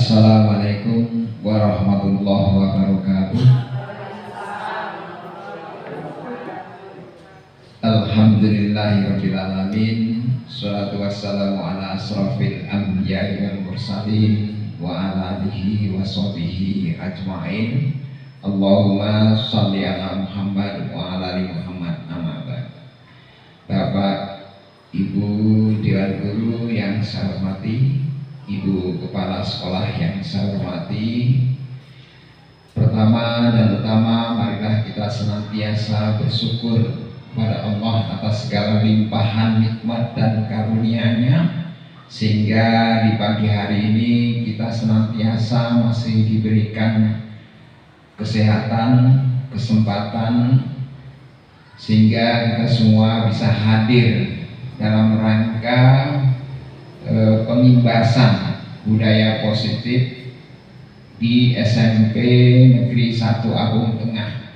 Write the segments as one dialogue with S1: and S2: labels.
S1: Assalamualaikum warahmatullahi wabarakatuh. Alhamdulillahirabbil alamin. Shalatu wassalamu ala asrofil anbiya'i wal mursalin wa ala alihi wa sahbihi ajma'in. Allahumma shalli ala Muhammad wa ala ali Muhammad. Amma ba'd. Bapak, Ibu Dewan Guru yang saya hormati, Ibu Kepala Sekolah yang saya hormati, pertama dan utama marilah kita senantiasa bersyukur kepada Allah atas segala limpahan nikmat dan karunia-Nya, sehingga di pagi hari ini kita senantiasa masih diberikan kesehatan, kesempatan, sehingga kita semua bisa hadir dalam rangka pengimbasan budaya positif di SMP Negeri 1 Agung Tengah.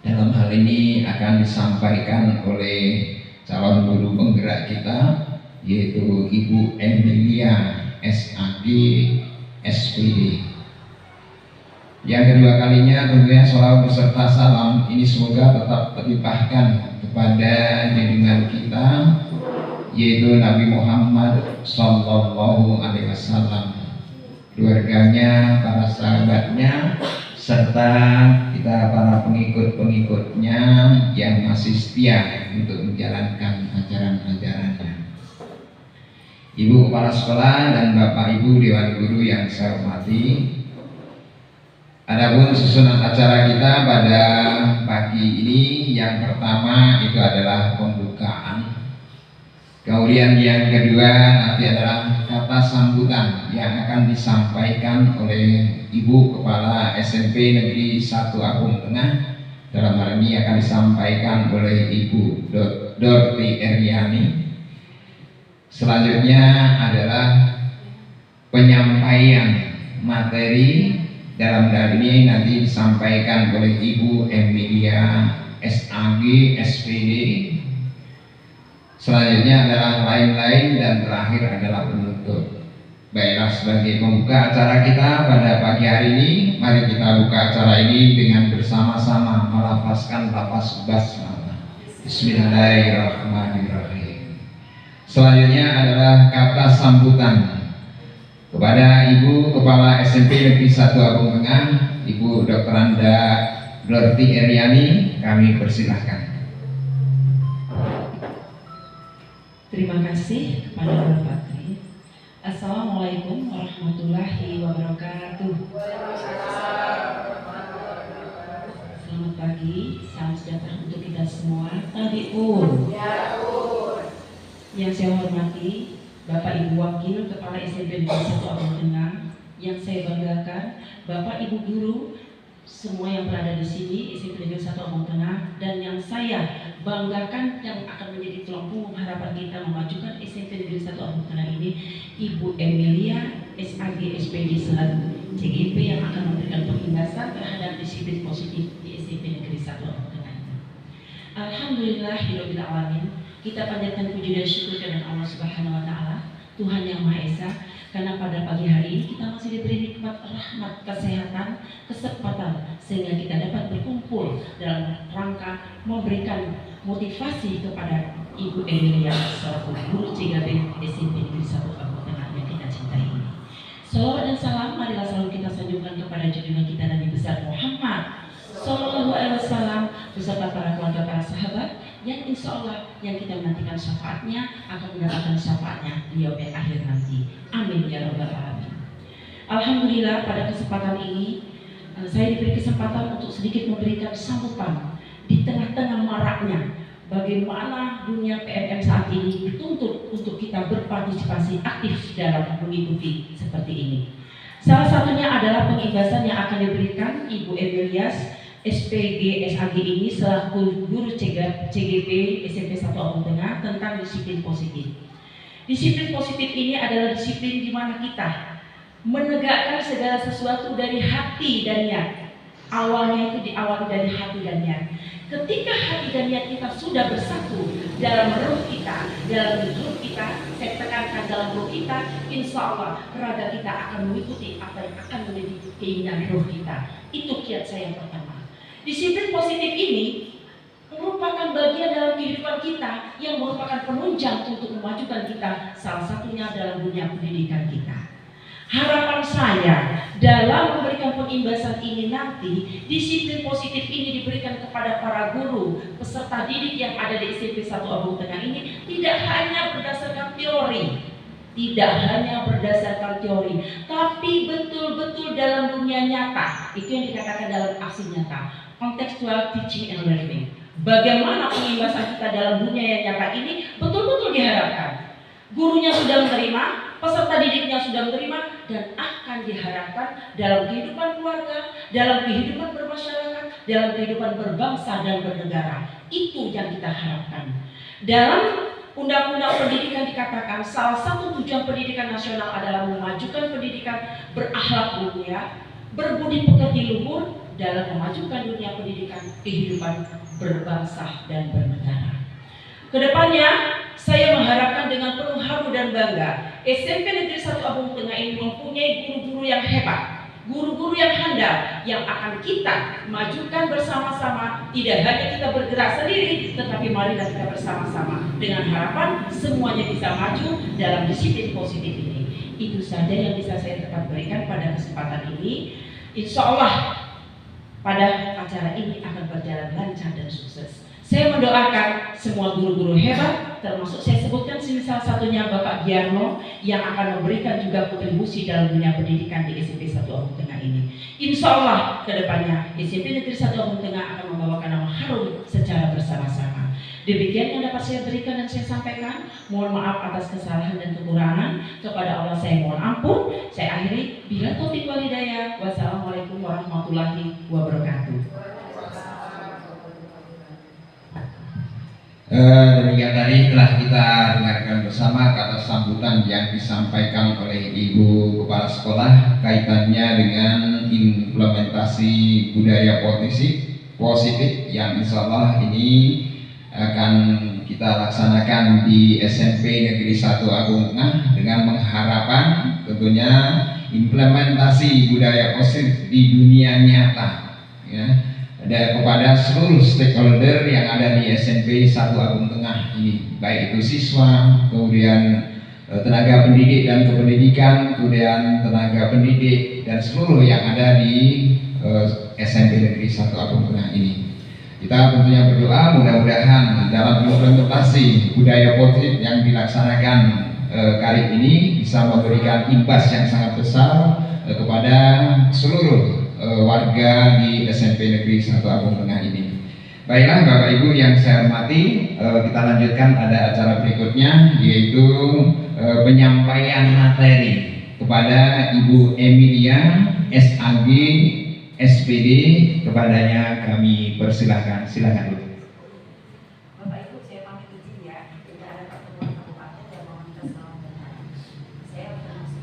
S1: Dalam hal ini akan disampaikan oleh calon guru penggerak kita, yaitu Ibu Emilia SAG SPD. Yang kedua kalinya tentunya sholawat beserta salam ini semoga tetap terlimpahkan kepada junjungan kita, yaitu Nabi Muhammad Sallallahu Alaihi Wasallam, keluarganya, para sahabatnya, serta kita para pengikut-pengikutnya yang masih setia untuk menjalankan ajaran-ajarannya. Ibu Kepala Sekolah dan Bapak Ibu Dewan Guru yang saya hormati, adapun susunan acara kita pada pagi ini, yang pertama itu adalah pembukaan. Kemudian yang kedua nanti adalah kata sambutan yang akan disampaikan oleh Ibu Kepala SMP Negeri 1 Agung Tengah. Dalam hal ini akan disampaikan oleh Ibu Dorti Eryani. Selanjutnya adalah penyampaian materi. Dalam hal ini nanti disampaikan oleh Ibu Emilia SAG SPD. Selanjutnya adalah lain-lain, dan terakhir adalah penutup. Baiklah, sebagai pembuka acara kita pada pagi hari ini, mari kita buka acara ini dengan bersama-sama melafazkan lafaz basmalah. Bismillahirrahmanirrahim. Selanjutnya adalah kata sambutan kepada Ibu Kepala SMP Negeri 1 Agung Tengah, Ibu Dr. Anda Dorti Eryani, kami persilahkan.
S2: Terima kasih kepada Bapak Patri. Assalamualaikum warahmatullahi wabarakatuh. Selamat pagi, salam sejahtera untuk kita semua. Tabi'un. Yang saya hormati Bapak Ibu Wakil Kepala SMP Negeri 1 Agung Tengah, yang saya banggakan Bapak Ibu Guru semua yang berada di sini SMP Negeri 1 Agung Tengah, dan yang saya banggakan yang akan menjadi tulang punggung harapan kita memajukan SMP Negeri 1 Agung Tengah ini, Ibu Emilia SAG SPD selaku CGP yang akan memberikan pengimbasan terhadap disiplin positif di SMP Negeri 1 Agung Tengah. Alhamdulillahirabbil alamin. Kita panjatkan puji dan syukur kepada Allah Subhanahu wa taala, Tuhan yang Maha Esa, karena pada pagi hari ini kita masih diberi nikmat rahmat, kesehatan, kesempatan, sehingga kita dapat berkumpul dalam rangka memberikan motivasi kepada Ibu Emilia selaku guru CGP SMP Negeri 1 Agung Tengah yang kita cintai ini. Salawat dan salam marilah selalu kita sanjungkan kepada junjungan kita Nabi besar Muhammad Sallallahu Alaihi Wasallam beserta para keluarga, para sahabat, yang insya Allah yang kita menantikan syafaatnya akan mendapatkan syafaatnya di yaumil akhir nanti. Amin ya rabbal alamin. Alhamdulillah, pada kesempatan ini saya diberi kesempatan untuk sedikit memberikan sambutan di tengah-tengah maraknya bagaimana dunia PNM saat ini dituntut untuk kita berpartisipasi aktif dalam mengikuti seperti ini. Salah satunya adalah pengimbasan yang akan diberikan Ibu Emilia SPG SAG ini selaku guru CGP SMP 1 Agung Tengah tentang disiplin positif. Disiplin positif ini adalah disiplin di mana kita menegakkan segala sesuatu dari hati dan niat. Awalnya itu diawali dari hati dan niat. Ketika hati dan niat kita sudah bersatu dalam ruh kita, dalam hidup kita, saya tekankan dalam dalam roh kita, insya Allah raga kita akan mengikuti apa yang akan menjadi keinginan roh kita. Itu kiat saya yang pertama. Disiplin positif ini merupakan bagian dalam kehidupan kita yang merupakan penunjang untuk memajukan kita, salah satunya dalam dunia pendidikan kita. Harapan saya dalam memberikan pengimbasan ini nanti, disiplin positif ini diberikan kepada para guru, peserta didik yang ada di SMP 1 Abung Tengah ini tidak hanya berdasarkan teori, tapi betul-betul dalam dunia nyata. Itu yang dikatakan dalam aksi nyata, contextual teaching and learning. Bagaimana pengimbasan kita dalam dunia yang nyata ini betul-betul diharapkan gurunya sudah menerima, peserta didiknya sudah menerima, dan akan diharapkan dalam kehidupan keluarga, dalam kehidupan bermasyarakat, dalam kehidupan berbangsa dan bernegara. Itu yang kita harapkan. Dalam Undang-Undang Pendidikan dikatakan salah satu tujuan pendidikan nasional adalah memajukan pendidikan berakhlak mulia, berbudi pekerti luhur dalam memajukan dunia pendidikan, kehidupan berbangsa dan bernegara. Kedepannya, saya mengharapkan dengan penuh haru dan bangga, SMP Negeri 1 Abung Tengah ini mempunyai guru-guru yang hebat, guru-guru yang handal, yang akan kita majukan bersama-sama. Tidak hanya kita bergerak sendiri, tetapi marilah kita bersama-sama dengan harapan semuanya bisa maju dalam disiplin positif ini. Itu saja yang bisa saya dapat berikan pada kesempatan ini. Insya Allah pada acara ini akan berjalan lancar dan sukses. Saya mendoakan semua guru-guru hebat, termasuk saya sebutkan salah satunya Bapak Giarno yang akan memberikan juga kontribusi dalam dunia pendidikan di SMP 1 Abung Tengah ini. Insya Allah ke depannya SMP Negeri 1 Abung Tengah akan membawakan nama harum secara bersama-sama. Demikian yang dapat saya berikan dan saya sampaikan. Mohon maaf atas kesalahan dan kekurangan. Kepada Allah saya mohon ampun. Saya akhiri. Bila taufiq wal hidayah. Wassalamualaikum warahmatullahi wabarakatuh.
S1: Demikian tadi telah kita dengarkan bersama kata sambutan yang disampaikan oleh Ibu Kepala Sekolah kaitannya dengan implementasi budaya positif yang insya Allah ini akan kita laksanakan di SMP Negeri 1 Abung Tengah dengan mengharapan tentunya implementasi budaya positif di dunia nyata, ya. Dan kepada seluruh stakeholder yang ada di SMP 1 Abung Tengah ini, baik itu siswa, kemudian tenaga pendidik dan kependidikan, kemudian tenaga pendidik dan seluruh yang ada di SMP Negeri 1 Abung Tengah ini. Kita tentunya berdoa mudah-mudahan dalam implementasi budaya positif yang dilaksanakan kali ini bisa memberikan imbas yang sangat besar kepada seluruh warga di SMP Negeri 1 Abung Tengah ini. Baiklah Bapak Ibu yang saya hormati, kita lanjutkan pada acara berikutnya, yaitu penyampaian materi kepada Ibu Emilia SAG SPD. Kepadanya kami persilahkan. Silakan Bu.
S2: Bapak Ibu, saya pamit izin ya. Tidak ada pertemuan kabupaten yang meminta salam dan saya berterima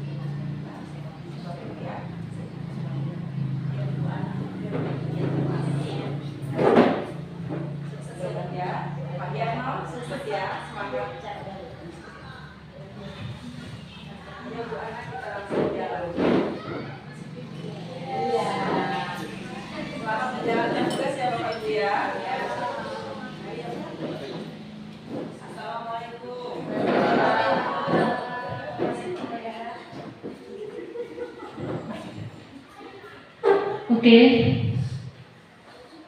S3: Oke,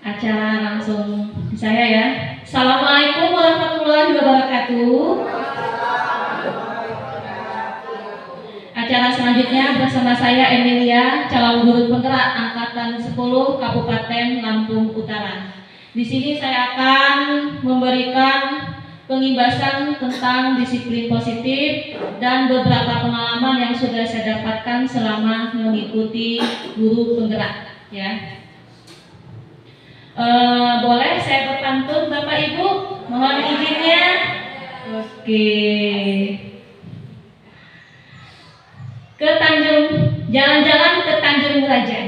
S3: acara langsung saya ya. Assalamualaikum warahmatullahi wabarakatuh. Acara selanjutnya bersama saya Emilia, calon guru penggerak angkatan 10 Kabupaten Lampung Utara. Di sini saya akan memberikan pengimbasan tentang disiplin positif dan beberapa pengalaman yang sudah saya dapatkan selama mengikuti guru penggerak, ya. Boleh saya berpantun Bapak Ibu? Mohon izinnya. Oke. Jalan-jalan ke Tanjung Raja.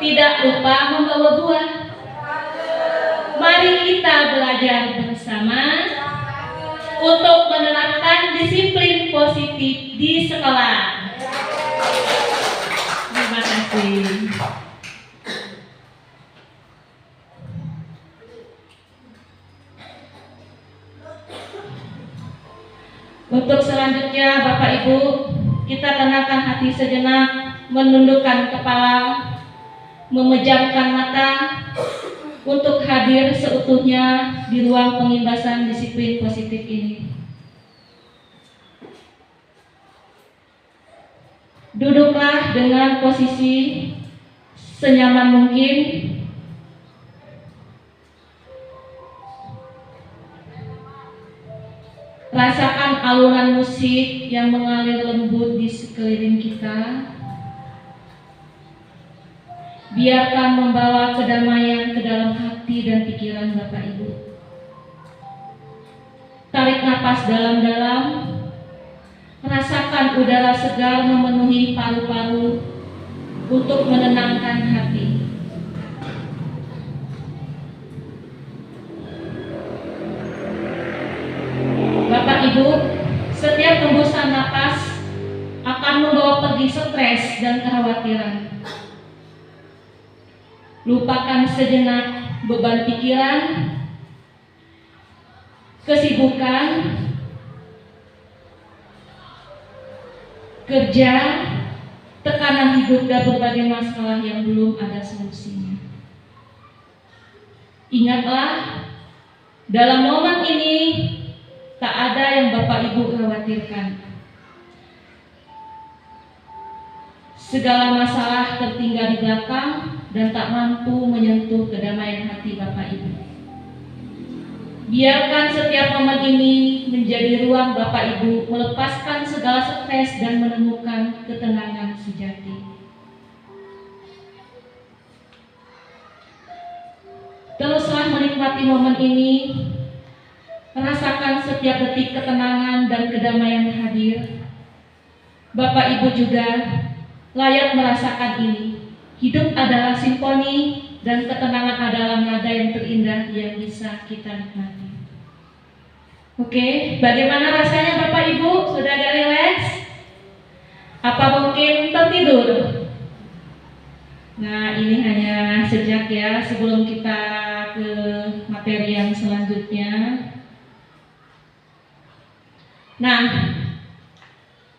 S3: Tidak lupa membawa buah. Mari kita belajar bersama untuk menerapkan disiplin positif di sekolah. Terima kasih. Untuk selanjutnya Bapak Ibu, kita tenangkan hati sejenak, menundukkan kepala, memejamkan mata untuk hadir seutuhnya di ruang pengimbasan disiplin positif ini. Duduklah dengan posisi senyaman mungkin. Rasakan alunan musik yang mengalir lembut di sekeliling kita. Biarkan membawa kedamaian ke dalam hati dan pikiran Bapak Ibu. Tarik napas dalam-dalam. Rasakan udara segar memenuhi paru-paru untuk menenangkan hati. Bapak Ibu, setiap hembusan napas akan membawa pergi stres dan kekhawatiran. Lupakan sejenak beban pikiran, kesibukan, kerja, tekanan hidup dan berbagai masalah yang belum ada solusinya. Ingatlah, dalam momen ini tak ada yang Bapak Ibu khawatirkan. Segala masalah tertinggal di belakang dan tak mampu menyentuh kedamaian hati Bapak Ibu. Biarkan setiap momen ini menjadi ruang Bapak Ibu melepaskan segala stres dan menemukan ketenangan sejati. Teruslah menikmati momen ini. Rasakan setiap detik ketenangan dan kedamaian hadir. Bapak Ibu juga layak merasakan ini. Hidup adalah simfoni dan ketenangan adalah nada yang terindah yang bisa kita nikmati. Oke, bagaimana rasanya Bapak Ibu? Sudah agak rileks? Apa mungkin tertidur? Nah, ini hanya sejak ya sebelum kita ke materi yang selanjutnya. Nah,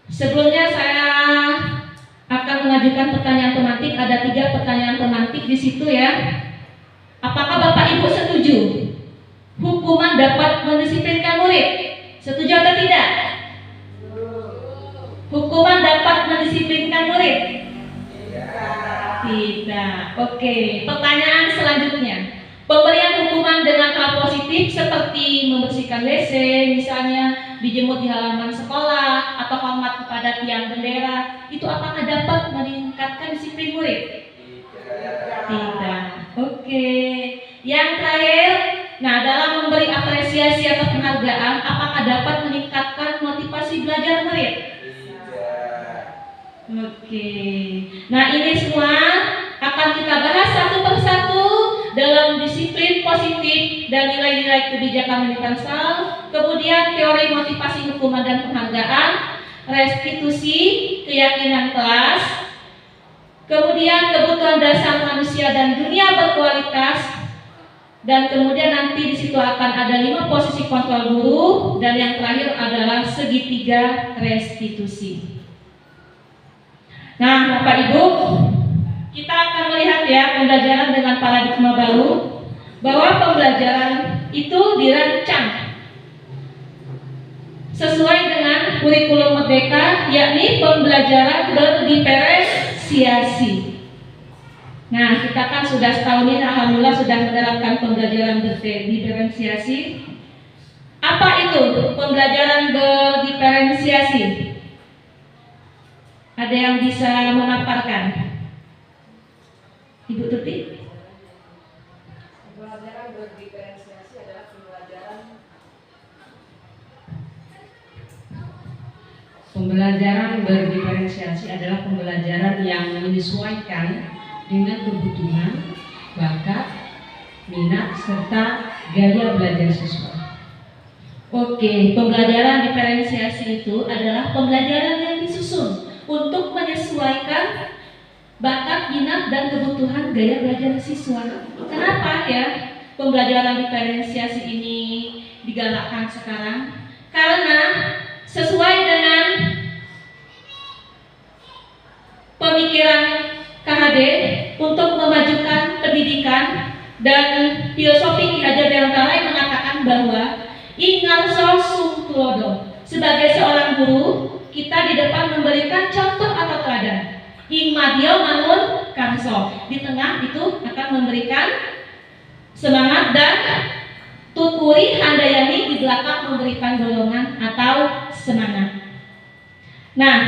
S3: sebelumnya saya akan mengajukan pertanyaan tematik. Ada 3 pertanyaan tematik di situ ya. Apakah Bapak Ibu setuju hukuman dapat mendisiplinkan murid? Setuju atau tidak? Hukuman dapat mendisiplinkan murid? Tidak. Oke, pertanyaan selanjutnya. Pemberian hukuman dengan hal positif seperti membersihkan WC, misalnya dijemur di halaman sekolah, atau hormat kepada tiang bendera, itu apakah dapat meningkatkan disiplin murid? Tidak. Oke. Yang terakhir, nah dalam memberi apresiasi atau penghargaan, apakah dapat meningkatkan motivasi belajar murid? Oke. Nah ini semua akan kita bahas satu persatu dalam disiplin positif dan nilai-nilai kebijakan universal, kemudian teori motivasi hukuman dan penghargaan, restitusi, keyakinan kelas, kemudian kebutuhan dasar manusia dan dunia berkualitas, dan kemudian nanti di situ akan ada 5 posisi kontrol guru, dan yang terakhir adalah segitiga restitusi. Nah, Bapak Ibu, kita akan melihat ya pembelajaran dengan paradigma baru, bahwa pembelajaran itu dirancang sesuai dengan kurikulum merdeka, yakni pembelajaran berdiferensiasi. Nah, kita kan sudah setahun ini alhamdulillah sudah menerapkan pembelajaran berdiferensiasi. Apa itu pembelajaran berdiferensiasi? Ada yang bisa memaparkan? Ibu Tuti?
S4: Pembelajaran berdiferensiasi adalah pembelajaran yang menyesuaikan dengan kebutuhan, bakat, minat, serta gaya belajar siswa.
S3: Oke, pembelajaran diferensiasi itu adalah pembelajaran yang disusun untuk menyesuaikan bakat, minat, dan kebutuhan gaya belajar siswa. Kenapa ya pembelajaran diferensiasi ini digalakkan sekarang? Karena sesuai dengan pemikiran KHD untuk memajukan pendidikan dan filosofi Ki Hajar Dewantara yang mengatakan bahwa ingarso sum tulodo, sebagai seorang guru kita di depan memberikan contoh atau teladan. Ing madya mangun karso, di tengah itu akan memberikan semangat, dan tuturi handayani di belakang memberikan dorongan atau semangat. Nah,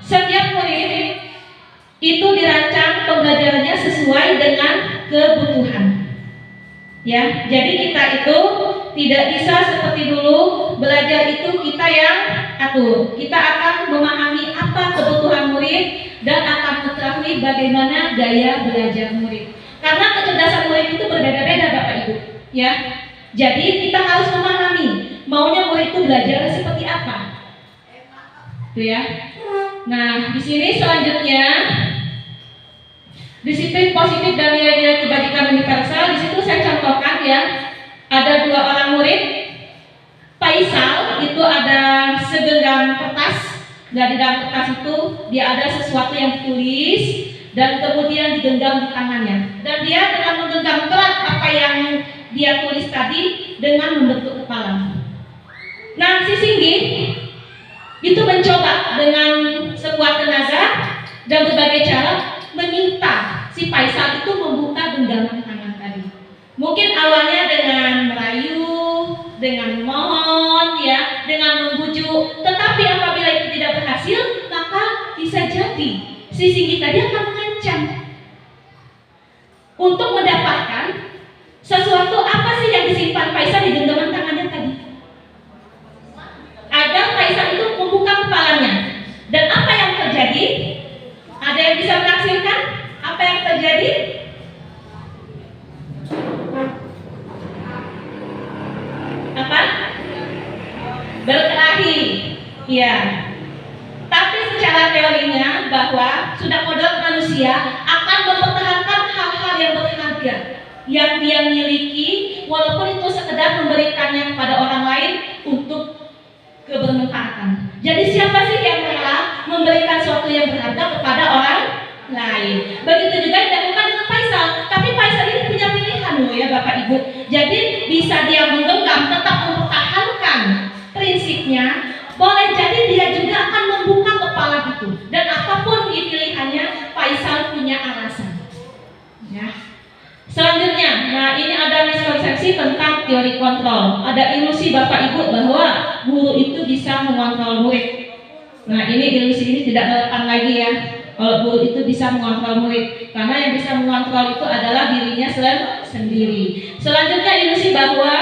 S3: setiap murid itu dirancang pembelajarannya sesuai dengan kebutuhan. Ya, jadi kita itu tidak bisa seperti dulu belajar itu kita yang atur. Kita akan memahami apa kebutuhan murid dan akan mengetahui bagaimana gaya belajar murid. Karena kecerdasan murid itu berbeda-beda, Bapak Ibu. Ya, jadi kita harus memahami maunya murid itu belajar seperti apa. Itu ya. Nah, di sini selanjutnya disiplin positif dan nilai-nilai kebajikan universal. Di situ saya contohkan ya, ada 2 orang murid. Faisal itu ada segenggam kertas, dan di dalam kertas itu dia ada sesuatu yang ditulis dan kemudian digenggam di tangannya. Dan dia dengan menggenggam erat apa yang dia tulis tadi dengan membentuk kepala. Nah, si Singgi itu mencoba dengan sekuat tenaga dan berbagai cara meminta si Faisal itu membuka genggaman tangan tadi. Mungkin awalnya dengan merayu, dengan mohon ya, dengan membujuk. Tetapi apabila itu tidak berhasil, maka bisa jadi si Singgi tadi akan mengancam untuk mendapatkan sesuatu. Apa sih yang disimpan Faisal di genggaman tangannya tadi? Agar Faisal itu membuka kepalanya. Dan apa yang terjadi? Ada yang bisa menaksirkan apa yang terjadi? Apa? Berkelahi. Ya. Tapi secara teorinya bahwa sudah kodrat manusia akan mempertahankan hal-hal yang berharga yang dia miliki, walaupun itu sekedar memberikannya kepada orang lain untuk kebermanfaatan. Jadi siapa sih yang rela memberikan sesuatu yang berharga kepada orang lain? Begitu juga dilakukan dengan Faisal. Tapi Faisal ini punya pilihan loh ya Bapak Ibu. Jadi bisa dia menggenggam, tetap mempertahankan prinsipnya. Boleh jadi dia juga akan membuka kepala itu. Dan apapun pilihannya, Faisal punya alasan. Ya. Selanjutnya, nah ini ada miskonsepsi tentang teori kontrol. Ada ilusi Bapak Ibu bahwa guru itu bisa mengontrol murid. Nah ini ilusi ini tidak relevan lagi ya. Kalau guru itu bisa mengontrol murid, karena yang bisa mengontrol itu adalah dirinya sendiri. Selanjutnya ilusi bahwa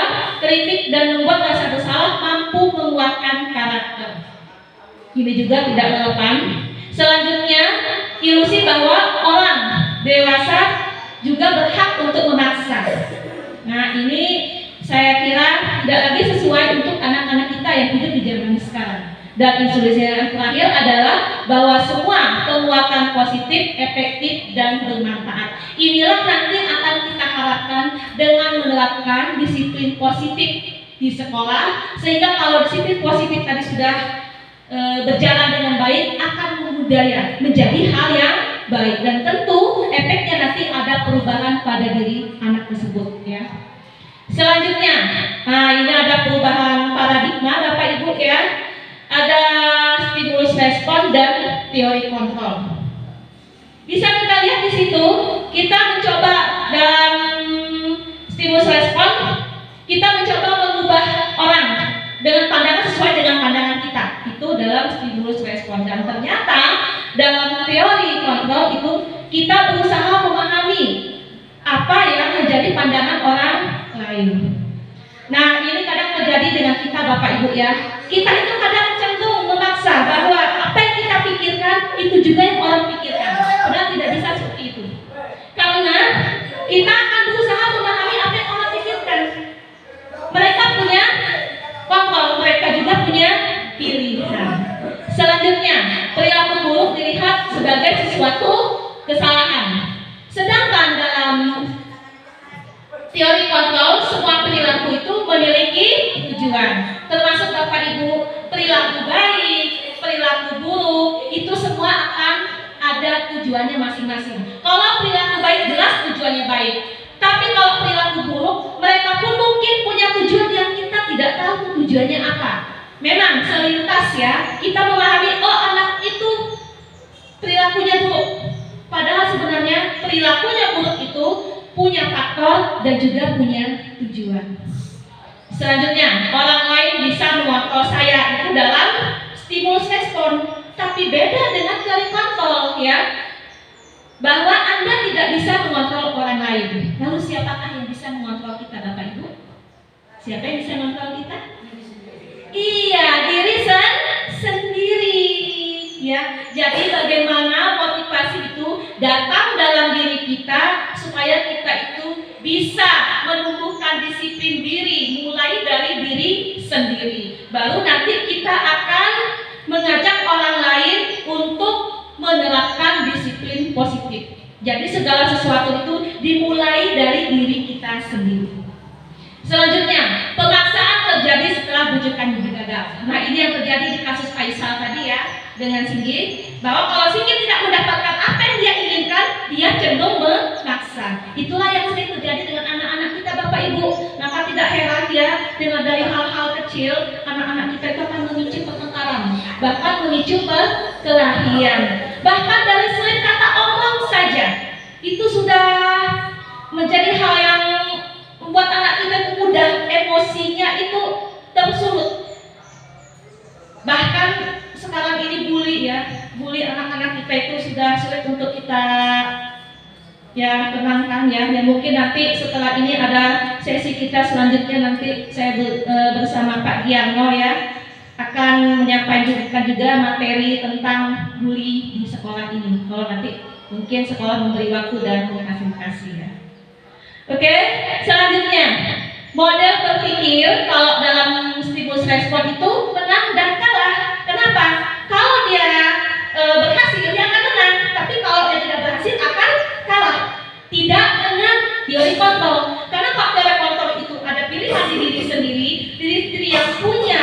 S3: kritik dan membuat rasa bersalah mampu menguatkan karakter. Ini juga tidak relevan. Selanjutnya ilusi bahwa orang dewasa juga berhak untuk memaksa. Nah ini saya kira tidak lagi sesuai untuk anak-anak kita yang hidup di zaman sekarang. Dan ilusi yang terakhir adalah bahwa semua penguatan positif, efektif, dan bermanfaat. Inilah nanti akan kita harapkan dengan menerapkan disiplin positif di sekolah, sehingga kalau disiplin positif tadi sudah berjalan dengan baik, akan membudaya menjadi hal yang baik, dan tentu efeknya nanti ada perubahan pada diri anak tersebut ya. Selanjutnya, nah ini ada perubahan paradigma Bapak Ibu ya. Ada stimulus respon dan teori kontrol. Bisa kita lihat di situ, kita mencoba dalam stimulus respon, kita mencoba mengubah orang dengan pandangan sesuai dengan pandangan kita. Itu dalam stimulus respon. Dan ternyata dalam teori kontrol itu kita berusaha memahami apa yang menjadi pandangan orang lain. Nah ini kadang terjadi dengan kita Bapak Ibu ya. Kita itu kadang cenderung memaksa bahwa apa yang kita pikirkan itu juga yang orang pikirkan. Padahal tidak bisa seperti itu. Karena kita akan berusaha memahami apa yang orang pikirkan. teori kontrol, semua perilaku itu memiliki tujuan. Termasuk Bapak Ibu, perilaku baik, perilaku buruk, itu semua akan ada tujuannya masing-masing. Kalau perilaku baik jelas tujuannya baik. Tapi kalau perilaku buruk, mereka pun mungkin punya tujuan yang kita tidak tahu tujuannya apa. Memang selintas ya, kita memahami, oh anak itu perilakunya buruk. Padahal sebenarnya perilakunya buruk itu punya faktor dan juga punya tujuan. Selanjutnya, orang lain bisa mengontrol saya itu dalam stimulus respon, tapi beda dengan teori kontrol ya. Bahwa Anda tidak bisa mengontrol orang lain. Lalu siapakah yang bisa mengontrol kita, Bapak Ibu? Siapa yang bisa mengontrol kita? Iya, diri sendiri ya. Jadi bagaimana motivasi itu datang dalam diri kita supaya kita itu bisa menumbuhkan disiplin diri mulai dari diri sendiri. Baru nanti kita akan mengajak orang lain untuk menerapkan disiplin positif. Jadi segala sesuatu itu dimulai dari diri kita sendiri. Selanjutnya, pemaksaan terjadi setelah bujukan gagal. Nah, ini yang terjadi di kasus Faisal tadi ya, dengan Singgih, bahwa kalau Singgih tidak mendapatkan apa yang dia inginkan, dia cenderung memaksa. Itulah yang sering terjadi dengan anak-anak kita, Bapak Ibu. Maka tidak heran ya, dengan dari hal-hal kecil, anak-anak kita itu akan memicu pertengkaran, bahkan memicu perkelahian. Bahkan dari selip kata omong saja, itu sudah menjadi hal yang membuat anak kita mudah emosinya itu tersulut. Bahkan sekarang ini bully ya, bully anak-anak kita itu sudah sulit untuk kita ya tenangkan ya. Dan mungkin nanti setelah ini ada sesi kita selanjutnya, nanti saya bersama Pak Giarno ya akan menyampaikan juga materi tentang bully di sekolah ini. Kalau nanti mungkin sekolah memberi waktu dan mengfasilitasi ya. Oke, selanjutnya model berpikir kalau dalam stimulus respon itu menang dan kalah. Kenapa? Kalau dia berhasil dia akan menang, tapi kalau dia tidak berhasil akan kalah. Tidak dengan teori kontrol. Karena kalau teori kontrol itu ada pilihan di diri sendiri yang punya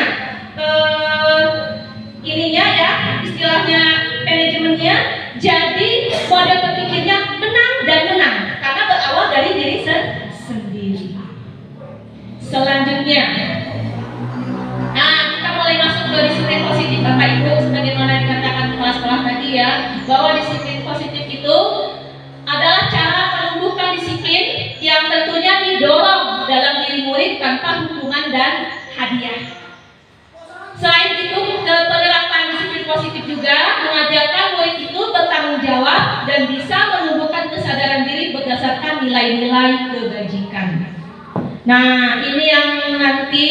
S3: ininya ya, istilahnya manajemennya. Jadi model berpikirnya menang dan menang karena berawal dari diri sendiri. Selanjutnya, nah kita mulai masuk ke disiplin positif Bapak Ibu, sebagaimana dikatakan kepala sekolah tadi ya, bahwa disiplin positif itu adalah cara menumbuhkan disiplin yang tentunya didorong dalam diri murid tanpa hukuman dan hadiah. Selain itu, penerapan disiplin positif juga mengajarkan murid itu bertanggung jawab dan bisa menumbuhkan kesadaran diri berdasarkan nilai-nilai kebajikan. Nah, ini yang nanti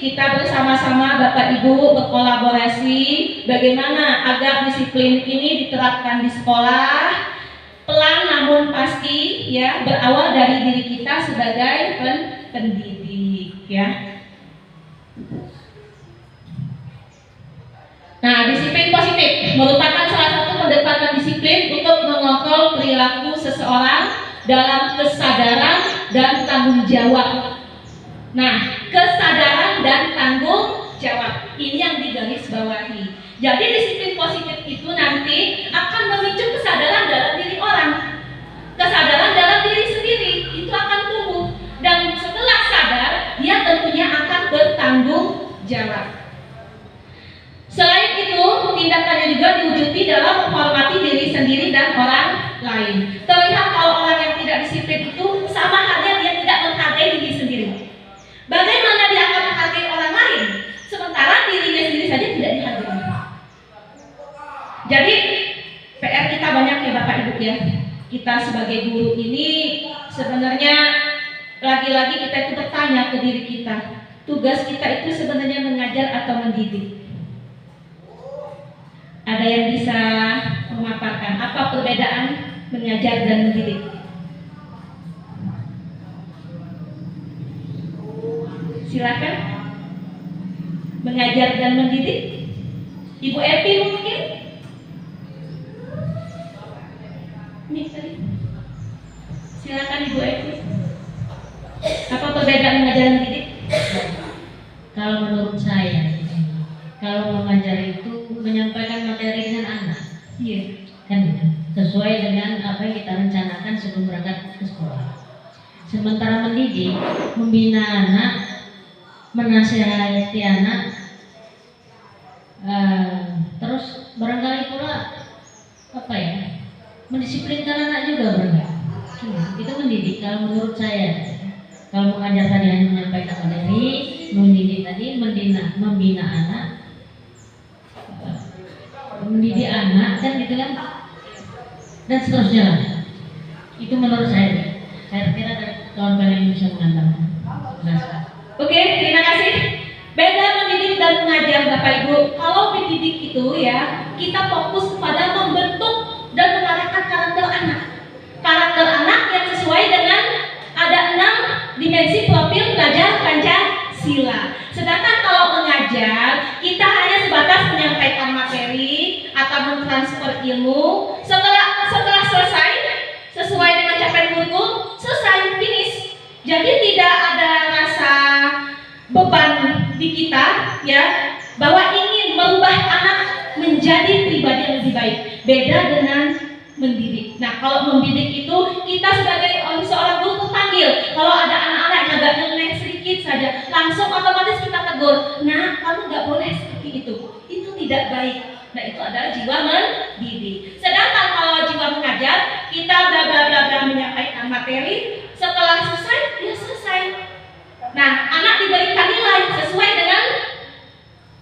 S3: kita bersama-sama Bapak Ibu berkolaborasi bagaimana agar disiplin ini diterapkan di sekolah, pelan namun pasti ya, berawal dari diri kita sebagai pendidik ya. Nah, disiplin positif merupakan salah satu pendekatan disiplin untuk mengontrol perilaku seseorang dalam kesadaran dan tanggung jawab. Nah, kesadaran dan tanggung jawab ini yang digarisbawahi. Jadi disiplin positif itu nanti akan memicu kesadaran dalam diri orang, kesadaran dalam diri sendiri itu akan tumbuh, dan setelah sadar dia tentunya akan bertanggung jawab. Selain itu, tindakannya juga diwujudi dalam menghormati diri sendiri dan orang lain. Terlihat kalau orang yang tidak disiplin itu sama halnya dia tidak menghargai diri sendiri. Bagaimana dia akan menghargai orang lain sementara dirinya sendiri saja tidak dihargai? Jadi PR kita banyak ya Bapak Ibu ya. Kita sebagai guru ini sebenarnya lagi-lagi kita itu bertanya ke diri kita, tugas kita itu sebenarnya mengajar atau mendidik? Ada yang bisa memaparkan apa perbedaan mengajar dan mendidik? Silakan. Mengajar dan mendidik? Ibu Epi mungkin? Silakan Ibu Epi. perbedaan mengajar dan mendidik?
S5: Kalau menurut saya, kalau mengajar itu menyampaikan materi dengan anak,
S3: Iya.
S5: kan gitu, sesuai dengan apa yang kita rencanakan sebelum berangkat ke sekolah. Sementara mendidik, membina anak, menasihati anak, terus barangkali pula apa ya, mendisiplinkan anak juga barangkali. Itu mendidik kalau menurut saya. Kalau mengajar tadi hanya menyampaikan materi, mendidik tadi membina anak, mendidik anak kan gitu kan, dan seterusnya lah. Itu menurut saya. Saya kira ada kawan-kawan yang bisa menambahkan.
S3: Oke, terima kasih. Beda mendidik dan mengajar Bapak Ibu. Kalau mendidik itu ya, kita fokus kepada membentuk dan mengarahkan karakter anak. Karakter anak yang sesuai dengan ada 6 dimensi profil pelajar Pancasila. Sedangkan kalau mengajar, kita hanya sebatas menyampaikan materi atau mentransfer ilmu. Setelah selesai, sesuai dengan capaian kurikulum, selesai, finish. Jadi tidak ada rasa beban di kita ya, bahwa ingin merubah anak menjadi pribadi yang lebih baik. Beda dengan mendidik. Nah, kalau mendidik itu kita sebagai seorang guru terpanggil. Kalau ada anak-anak yang agak nyeleneh sedikit saja, langsung otomatis kita tegur. Nah, kamu nggak boleh seperti itu. Itu tidak baik. Nah, itu adalah jiwa mendidik. Sedangkan kalau jiwa mengajar, kita bla bla bla bla menyampaikan materi. Setelah selesai, ya selesai. Nah, anak diberikan nilai sesuai dengan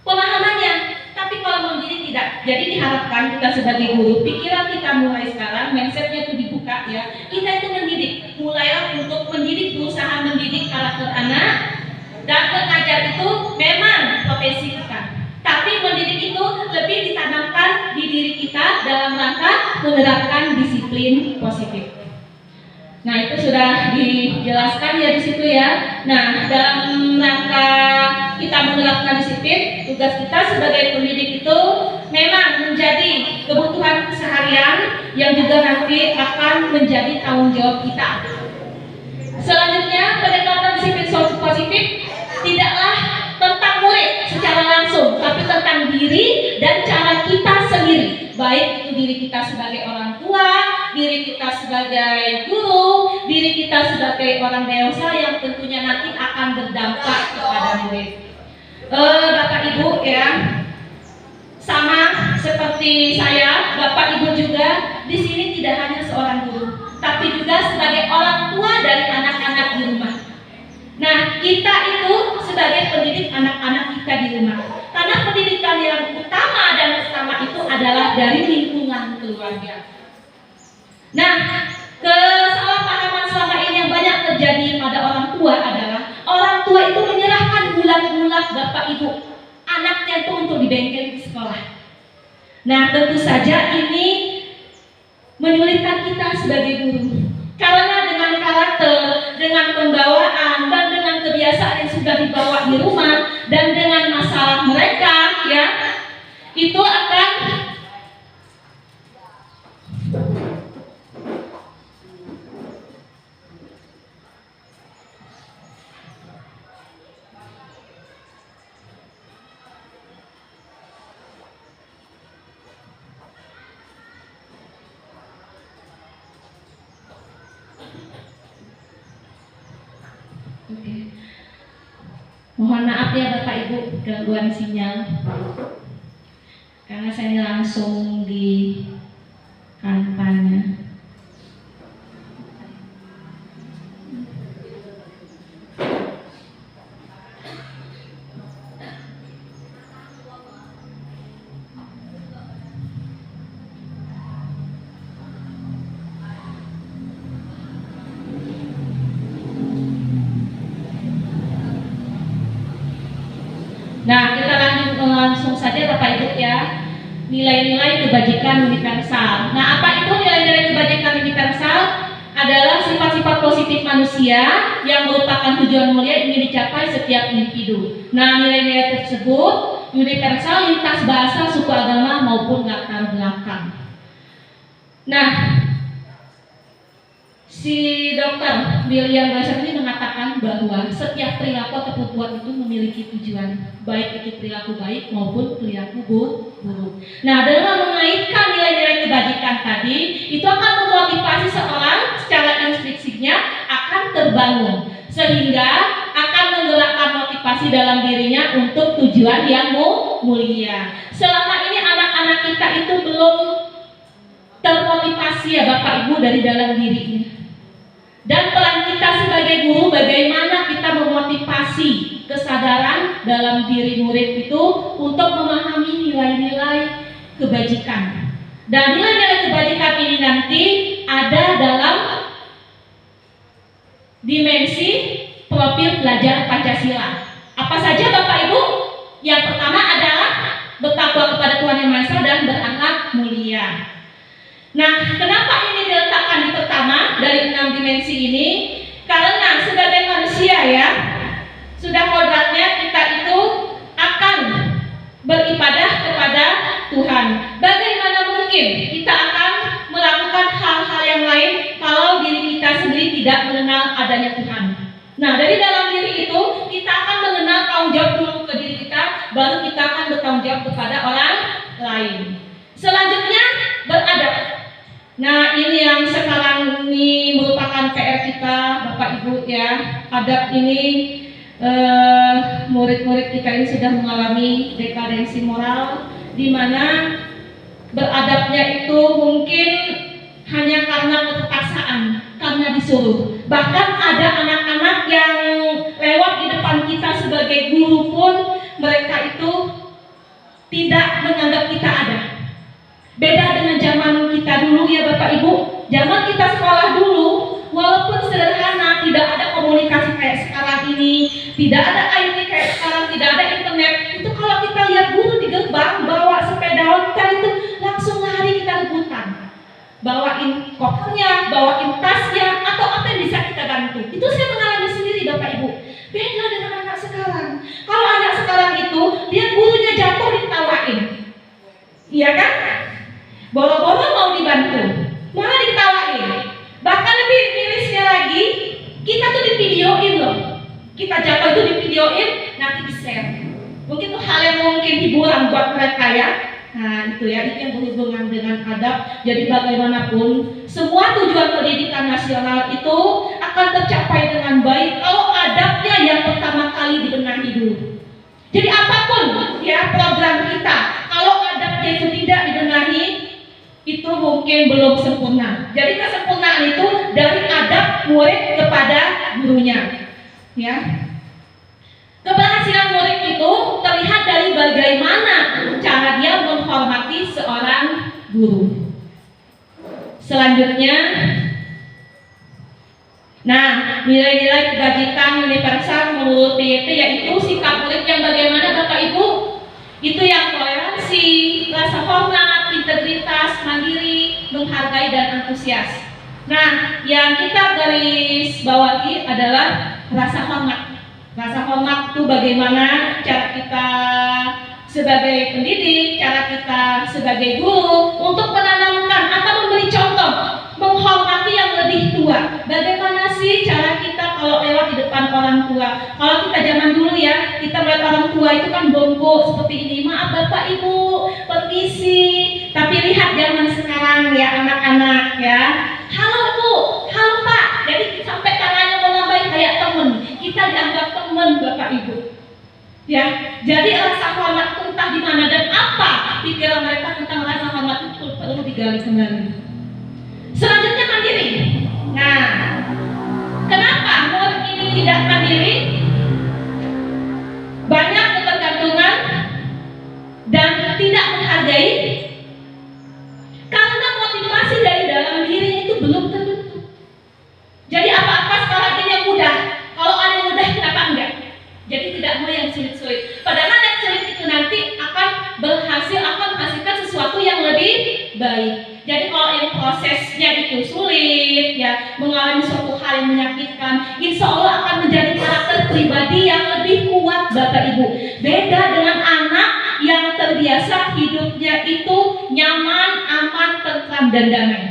S3: pemahamannya. Tapi kalau mendidik tidak. Jadi diharapkan kita sebagai guru, pikiran kita mulai sekarang, mindsetnya itu dibuka ya. Kita itu mendidik. Mulailah untuk mendidik, berusaha mendidik karakter anak. Dan mengajar itu memang profesi kita. Tapi mendidik itu lebih ditanamkan di diri kita dalam rangka menerapkan disiplin positif. Nah, itu sudah dijelaskan ya di situ ya. Nah, dalam rangka kita menerapkan disiplin, tugas kita sebagai pendidik itu memang menjadi kebutuhan keseharian yang juga nanti akan menjadi tanggung jawab kita. Selanjutnya, pendekatan disiplin positif tidaklah tentang murid secara langsung, tapi tentang diri dan cara kita sendiri. Baik itu diri kita sebagai orang tua, diri kita sebagai guru, diri kita sebagai orang dewasa yang tentunya nanti akan berdampak kepada murid. Bapak Ibu ya, sama seperti saya, Bapak Ibu juga di sini tidak hanya seorang guru, tapi juga sebagai orang tua dari anak-anak di rumah. Nah, kita itu sebagai pendidik anak-anak kita di rumah. Karena pendidikan yang utama dan pertama itu adalah dari lingkungan keluarga. Nah, kesalahpahaman selama ini yang banyak terjadi pada orang tua adalah orang tua itu menyerahkan bulan-bulan Bapak Ibu anaknya itu untuk di bengkel di sekolah. Nah, tentu saja ini menyulitkan kita sebagai guru. Karena dengan karakter, dengan pembawaan, dan dengan kebiasaan yang sudah dibawa di rumah, dan dengan masalah mereka, ya, itu akan mohon maaf ya Bapak Ibu gangguan sinyal karena saya langsung di kampanye. Nah, kita langsung saja Bapak Ibu ya. Nilai-nilai kebajikan universal. Nah, apa itu nilai-nilai kebajikan universal? Adalah sifat-sifat positif manusia yang merupakan tujuan mulia ingin dicapai setiap individu. Nah, nilai-nilai tersebut universal lintas bahasa, suku, agama maupun latar belakang. Nah, si Dr. William Glasser ini mengatakan bahwa memiliki tujuan, baik itu perilaku baik maupun perilaku buruk. Nah, dengan mengaitkan nilai-nilai kebajikan tadi, itu akan memotivasi seorang secara intrinsiknya akan terbangun, sehingga akan menggerakkan motivasi dalam dirinya untuk tujuan yang mulia. Selama ini anak-anak kita itu belum termotivasi ya Bapak Ibu dari dalam dirinya. Dan peran kita sebagai guru bagaimana kita memotivasi kesadaran dalam diri murid itu untuk memahami nilai-nilai kebajikan. Dan nilai-nilai kebajikan ini nanti ada dalam dimensi profil pelajar Pancasila. Apa saja Bapak Ibu? Yang pertama adalah bertakwa kepada Tuhan Yang Maha Esa dan berakhlak mulia. Nah, kenapa ini diletakkan di pertama dari 6 dimensi ini? Karena sebagai manusia ya, sudah kodratnya kita itu akan beribadah kepada Tuhan. Bagaimana mungkin kita akan melakukan hal-hal yang lain kalau diri kita sendiri tidak mengenal adanya Tuhan? Nah, dari dalam diri itu kita akan mengenal tanggung jawab dulu ke diri kita, baru kita akan bertanggung jawab kepada orang lain. Selanjutnya beradab. Nah, ini yang sekarang ini merupakan PR kita Bapak Ibu ya. Adab ini murid-murid kita ini sudah mengalami dekadensi moral, di mana beradabnya itu mungkin hanya karena keterpaksaan, karena disuruh. Bahkan ada anak-anak yang lewat di depan kita sebagai guru pun mereka itu tidak menganggap kita ada. Beda dengan zaman kita dulu ya Bapak Ibu. Zaman kita sekolah dulu, walaupun sederhana, tidak ada komunikasi kayak sekarang ini, tidak ada IT kayak sekarang, tidak ada internet. Itu kalau kita lihat guru di gerbang bawa sepeda kita itu langsung lari kita rebutan. Bawain kopernya, bawain tasnya, atau apa yang bisa kita bantu. Itu saya mengalami sendiri Bapak Ibu. Beda dengan anak sekarang. Kalau anak sekarang itu, dia gurunya jatuh ditawain. Iya kan? Boro-boro mau dibantu, malah ditawain. Bahkan lebih mirisnya lagi, kita tuh divideoin loh. Kita jatuh itu divideoin, nanti di-share. Mungkin itu hal yang mungkin hiburan buat mereka ya. Nah itu ya, itu yang berhubungan dengan adab. Jadi bagaimanapun, semua tujuan pendidikan nasional itu akan tercapai dengan baik kalau adabnya yang pertama kali dibenahi dulu. Jadi apapun ya program kita, kalau adabnya itu tidak dibenahi, itu mungkin belum sempurna. Jadi kesempurnaan itu dari adab murid kepada gurunya. Ya. Keberhasilan murid itu terlihat dari bagaimana cara dia menghormati seorang guru. Selanjutnya, nah nilai-nilai kebajikan universal menurut PYP yaitu sikap murid yang bagaimana Bapak Ibu? Itu yang toleransi, rasa hormat, integritas, mandiri, menghargai dan antusias. Nah, yang kita garis bawahi adalah rasa hormat. Rasa hormat itu bagaimana cara kita sebagai pendidik, cara kita sebagai guru untuk menanamkan atau memberi contoh, menghormati yang lebih tua. Bagaimana sih cara kita kalau lewat di depan orang tua? Kalau kita zaman dulu ya, kita melihat orang tua itu kan bongkok seperti ini. Maaf Bapak Ibu, permisi. Tapi lihat zaman sekarang ya anak-anak ya. Halo Bu, halo Pak. Jadi sampai tangannya melambai kayak temen. Kita dianggap teman Bapak Ibu. Ya, jadi rasa hormat itu entah di mana dan apa pikiran mereka tentang rasa hormat itu perlu digali kembali. Selanjutnya mandiri. Nah, kenapa murid ini tidak mandiri? Banyak ketergantungan dan tidak menghargai karena motivasi dari dalam dirinya itu belum terbentuk. Jadi apa-apa sekarang ini yang mudah. Kalau ada yang mudah kenapa enggak? Jadi tidak mau yang sulit-sulit. Padahal yang sulit itu nanti akan menghasilkan sesuatu yang lebih baik. Jadi kalau yang prosesnya itu sulit, ya mengalami suatu hal yang menyakitkan, insya Allah akan menjadi karakter pribadi yang lebih kuat Bapak Ibu. Beda dengan anak yang terbiasa hidupnya itu nyaman, aman, tentram dan damai.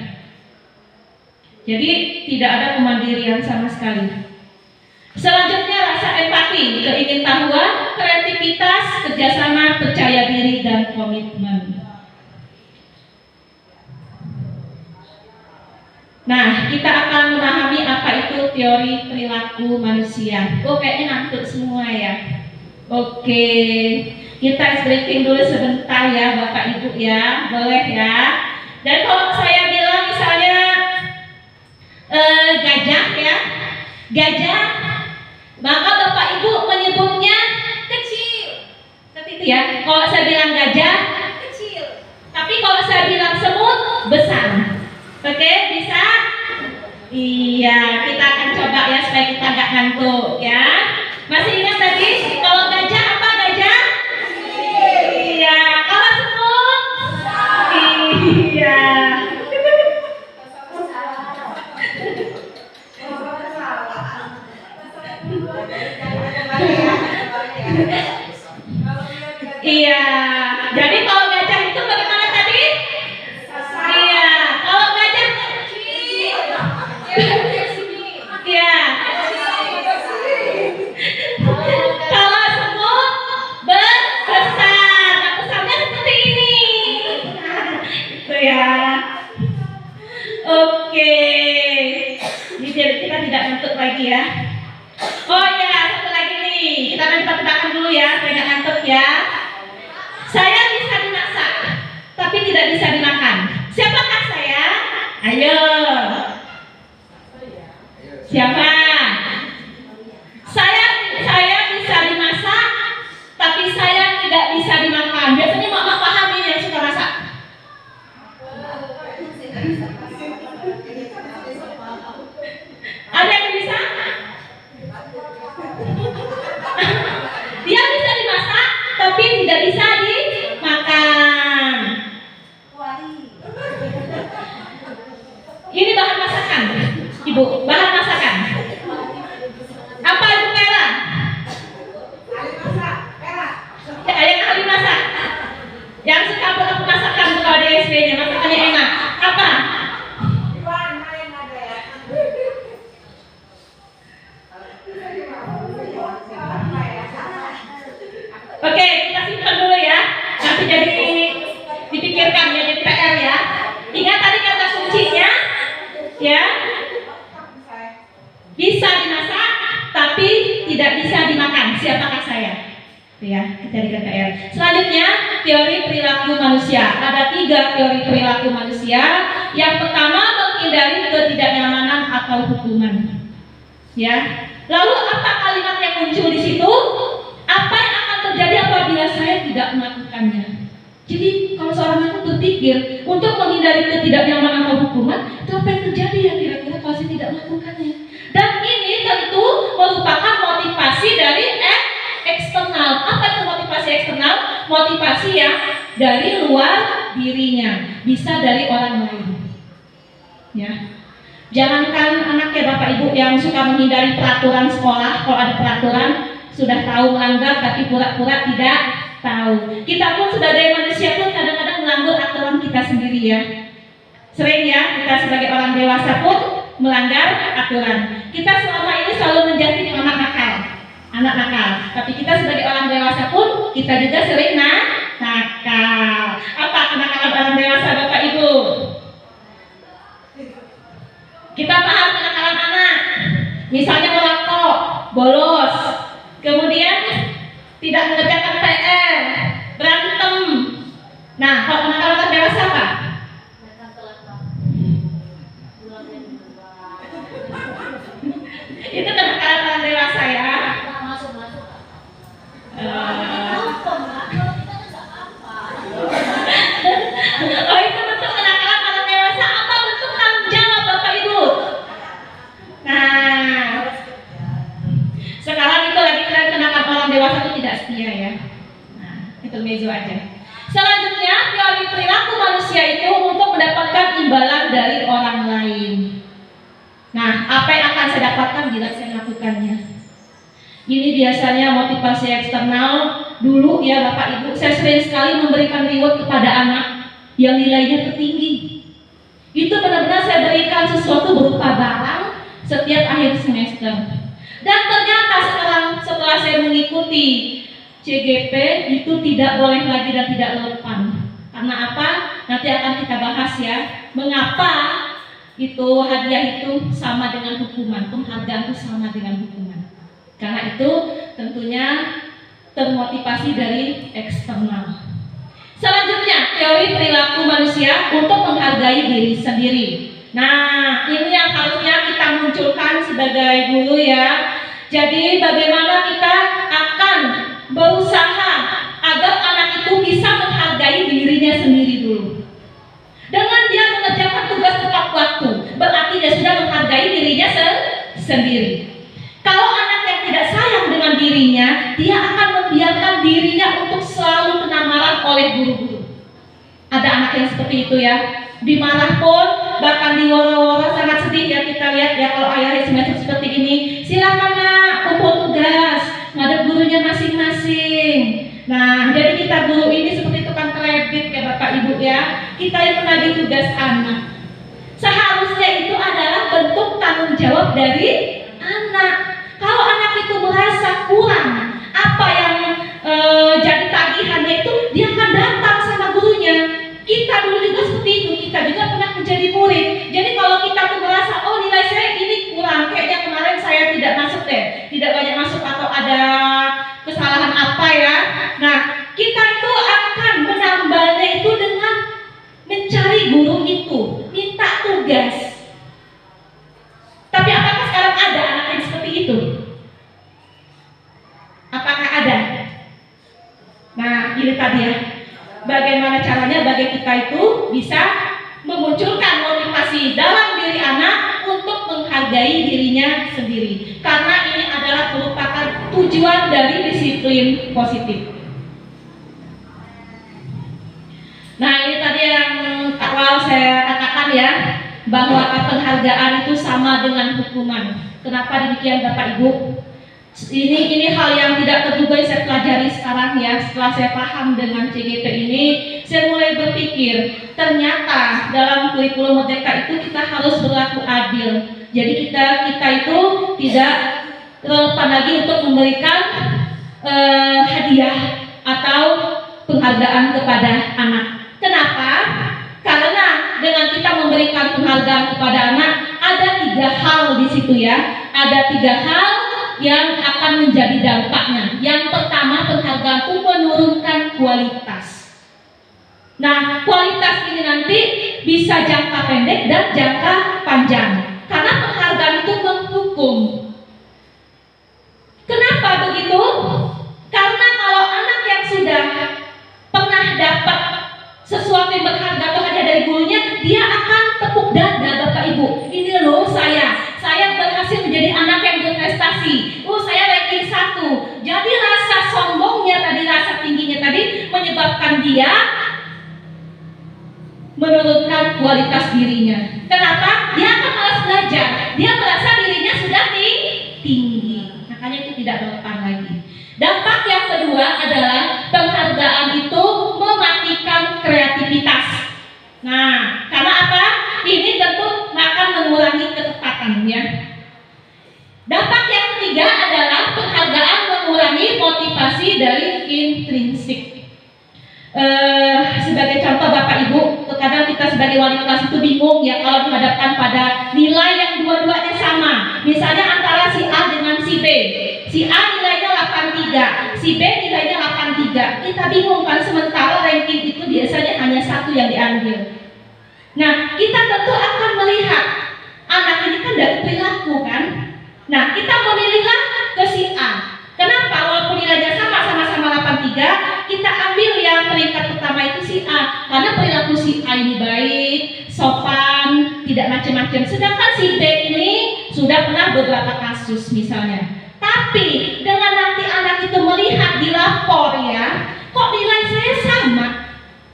S3: Jadi tidak ada kemandirian sama sekali. Selanjutnya rasa empati. tadi keingintahuan, kreativitas, kerjasama, percaya diri, dan komitmen. Nah, kita akan memahami apa itu teori perilaku manusia. Oh, kayaknya ngantuk semua ya. Oke, kita briefing dulu sebentar ya Bapak Ibu ya, boleh ya. Dan kalau saya bilang misalnya gajah ya, gajah, maka Bapak Ibu menyebutnya kecil. Seperti itu ya. Kalau saya bilang gajah, kecil. Tapi kalau saya bilang semut, besar. Oke, bisa? Iya, kita akan coba ya supaya kita nggak ngantuk ya. Masih ingat tadi kalau gajah apa gajah? Iya, kalau semut? Iya. Iya, jadi kalau gajah itu bagaimana tadi? Iya, kalau gajah kecil. Iya. Kalau semut besar, nah besarnya seperti ini. Itu ya. Oke. Jadi kita tidak ngantuk lagi ya. Oh ya, satu lagi nih. Kita akan tebak-tebakan dulu ya, supaya nggak ngantuk ya. Saya bisa dimasak, tapi tidak bisa dimakan. Siapakah saya? Ayo. Siapa? Saya bisa dimasak, tapi saya tidak bisa dimakan. Biasanya mak paham ini yang suka masak. Ada yang bisa? Dia bisa dimasak, tapi tidak bisa dimakan. Ini bahan masakan, Ibu. Bahan masakan. Apa Ibu Pera? Ya, yang ahli masak. Yang suka buat masakan kalau di SD-nya, masakannya enak. Apa? Oke, kita simpan dulu ya. Nanti jadi dipikirkan ya, jadi PR ya. Ingat tadi kata kuncinya, ya. Bisa dimasak, tapi tidak bisa dimakan. Siapakah saya? Ya, kita di KPR. Selanjutnya, teori perilaku manusia. Ada 3 teori perilaku manusia. Yang pertama, menghindari ketidaknyamanan atau hukuman. Ya. Lalu apa kalimat yang muncul di situ? Apa yang akan terjadi apabila saya tidak melakukannya? Jadi kalau seorang itu berpikir untuk menghindari ketidaknyamanan atau hukuman, itu apa yang terjadi ya kira-kira kalau saya tidak melakukannya? Dan ini tentu merupakan motivasi dari eksternal. Apa itu motivasi eksternal? Motivasi yang dari luar dirinya, bisa dari orang lain. Ya. Jangankan anaknya Bapak Ibu yang suka menghindari peraturan sekolah, kalau ada peraturan sudah tahu melanggar tapi pura-pura tidak tahu. Kita pun sebagai manusia pun kadang-kadang melanggar aturan kita sendiri ya. Sering ya kita sebagai orang dewasa pun melanggar aturan. Kita selama ini selalu menjadi anak nakal. Tapi kita sebagai orang dewasa pun kita juga sering nakal. Apa kenakalan orang dewasa Bapak Ibu? Kita paham kenakalan anak. Misalnya merokok, bolos, kemudian tidak mengerjakan PR, berantem. Nah, kalau kenakalan orang dewasa apa? Itu kenakalan orang dewasa ya. Oh, itu bentuk kenakalan orang dewasa. Apa bentuk tanggung jawab Bapak Ibu? Nah, sekarang itu lagi tren kenakalan orang dewasa itu tidak setia ya. Nah, itu mezo aja. Selanjutnya, teori perilaku manusia itu untuk mendapatkan imbalan dari orang lain. Nah, apa yang akan saya dapatkan bila saya melakukannya? Ini biasanya motivasi eksternal. Dulu ya Bapak Ibu, saya sering sekali memberikan reward kepada anak yang nilainya tertinggi. Itu benar-benar saya berikan sesuatu berupa barang setiap akhir semester. Dan ternyata sekarang setelah saya mengikuti CGP itu tidak boleh lagi dan tidak relevan. Karena apa? Nanti akan kita bahas ya. Mengapa itu hadiah itu sama dengan hukuman, penghargaan itu sama dengan hukuman. Karena itu tentunya termotivasi dari eksternal. Selanjutnya, teori perilaku manusia untuk menghargai diri sendiri. Nah, ini yang harusnya kita munculkan sebagai guru ya. Jadi bagaimana kita akan berusaha agar anak itu bisa menghargai dirinya sendiri dulu. Dengan dia mengerjakan tugas tepat waktu, berarti dia sudah menghargai dirinya sendiri. Kalau anak yang tidak sayang dengan dirinya, dia akan membiarkan dirinya untuk selalu kena marah oleh guru-guru. Ada anak yang seperti itu ya, dimarah pun, bahkan diworo-woro, sangat sedih ya kita lihat ya kalau ayahnya semacam seperti ini. Silakan nak, kumpul tugas, ngadep gurunya masing-masing. Nah, jadi kita guru ini seperti tukang kredit ya Bapak Ibu ya. Kita yang menagih tugas anak. Seharusnya itu adalah bentuk tanggung jawab dari anak. Kalau anak itu merasa kurang apa yang jadi tagihannya itu, dia akan datang sama gurunya. Kita dulu juga seperti itu, kita juga pernah menjadi murid. Jadi kalau kita tuh merasa, oh nilai saya ini kurang, kayaknya kemarin saya tidak masuk deh, tidak banyak masuk atau ada kesalahan apa ya. Nah, kita itu akan menambahnya itu dengan mencari guru itu, minta tugas. Tapi apakah sekarang ada anak yang seperti itu? Apakah ada? Nah, ini tadi ya. Bagaimana caranya bagi kita itu bisa memunculkan motivasi dalam diri anak untuk menghargai dirinya sendiri. Karena ini adalah merupakan tujuan dari disiplin positif. Nah, ini tadi yang awal saya katakan ya, bahwa penghargaan itu sama dengan hukuman. Kenapa demikian Bapak Ibu? Ini hal yang tidak terduga yang saya pelajari sekarang ya. Setelah saya paham dengan CGP ini, saya mulai berpikir ternyata dalam kurikulum Merdeka itu kita harus berlaku adil. Jadi kita itu tidak relevan lagi untuk memberikan hadiah atau penghargaan kepada anak. Kenapa? Karena dengan kita memberikan penghargaan kepada anak, ada 3 hal di situ ya. Ada 3 hal yang akan menjadi dampaknya. Yang pertama, penghargaan itu menurunkan kualitas. Nah, kualitas ini nanti bisa jangka pendek dan jangka panjang. Karena penghargaan itu menghukum. Kenapa begitu? Karena kalau anak yang sudah pernah dapat sesuatu yang berharga atau hadiah dari gurunya, dia akan tepuk dada Bapak Ibu. Ini loh saya berhasil menjadi anak yang berprestasi. Saya ranking 1. Jadi rasa sombongnya tadi, rasa tingginya tadi menyebabkan dia menurunkan kualitas dirinya. Kenapa? Dia akan malas belajar. Dia merasa dirinya sudah tinggi. Makanya itu tidak relevan lagi. Dampak yang kedua adalah penghargaan itu mematikan kreativitas. Nah, karena apa? Ini tentu akan mengurangi ketepatan ya. Dampak yang ketiga adalah penghargaan mengurangi motivasi dari intrinsik. Sebagai contoh Bapak Ibu, terkadang kita sebagai wali kelas itu bingung ya kalau dihadapkan pada nilai yang dua-duanya sama. Misalnya antara si A dengan si B. Si A nilainya 83, si B nilainya 83. Kita bingung kan, sementara ranking itu biasanya hanya 1 yang diambil. Nah, kita tentu akan melihat anak ini kan dari perilaku kan. Nah, kita memilihlah ke si A. Kenapa? Walaupun nilainya sama-sama 83, kita ambil yang peringkat pertama itu si A. Karena perilaku si A ini baik, sopan, tidak macam-macam. Sedangkan si B ini sudah pernah beberapa kasus misalnya. Tapi dengan nanti anak itu melihat di rapor ya, kok nilai saya sama?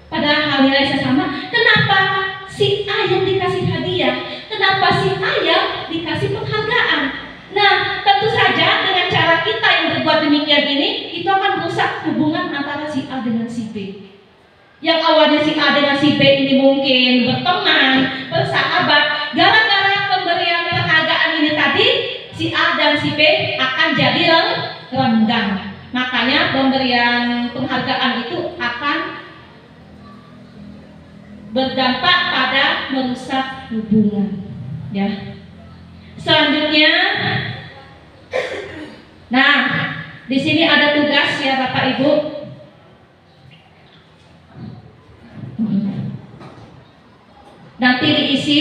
S3: Padahal nilai saya sama. Kenapa si A yang dikasih hadiah? Kenapa si A yang dikasih penghargaan? Nah, tentu saja dengan cara kita yang berbuat demikian ini, itu akan merusak hubungan antara si A dengan si B. Yang awalnya si A dengan si B ini mungkin berteman, bersahabat, gara-gara pemberian penghargaan ini tadi, si A dan si B akan jadi renggang. Makanya pemberian penghargaan itu akan berdampak pada merusak hubungan. Ya. Selanjutnya, nah, di sini ada tugas ya Bapak Ibu. Nanti diisi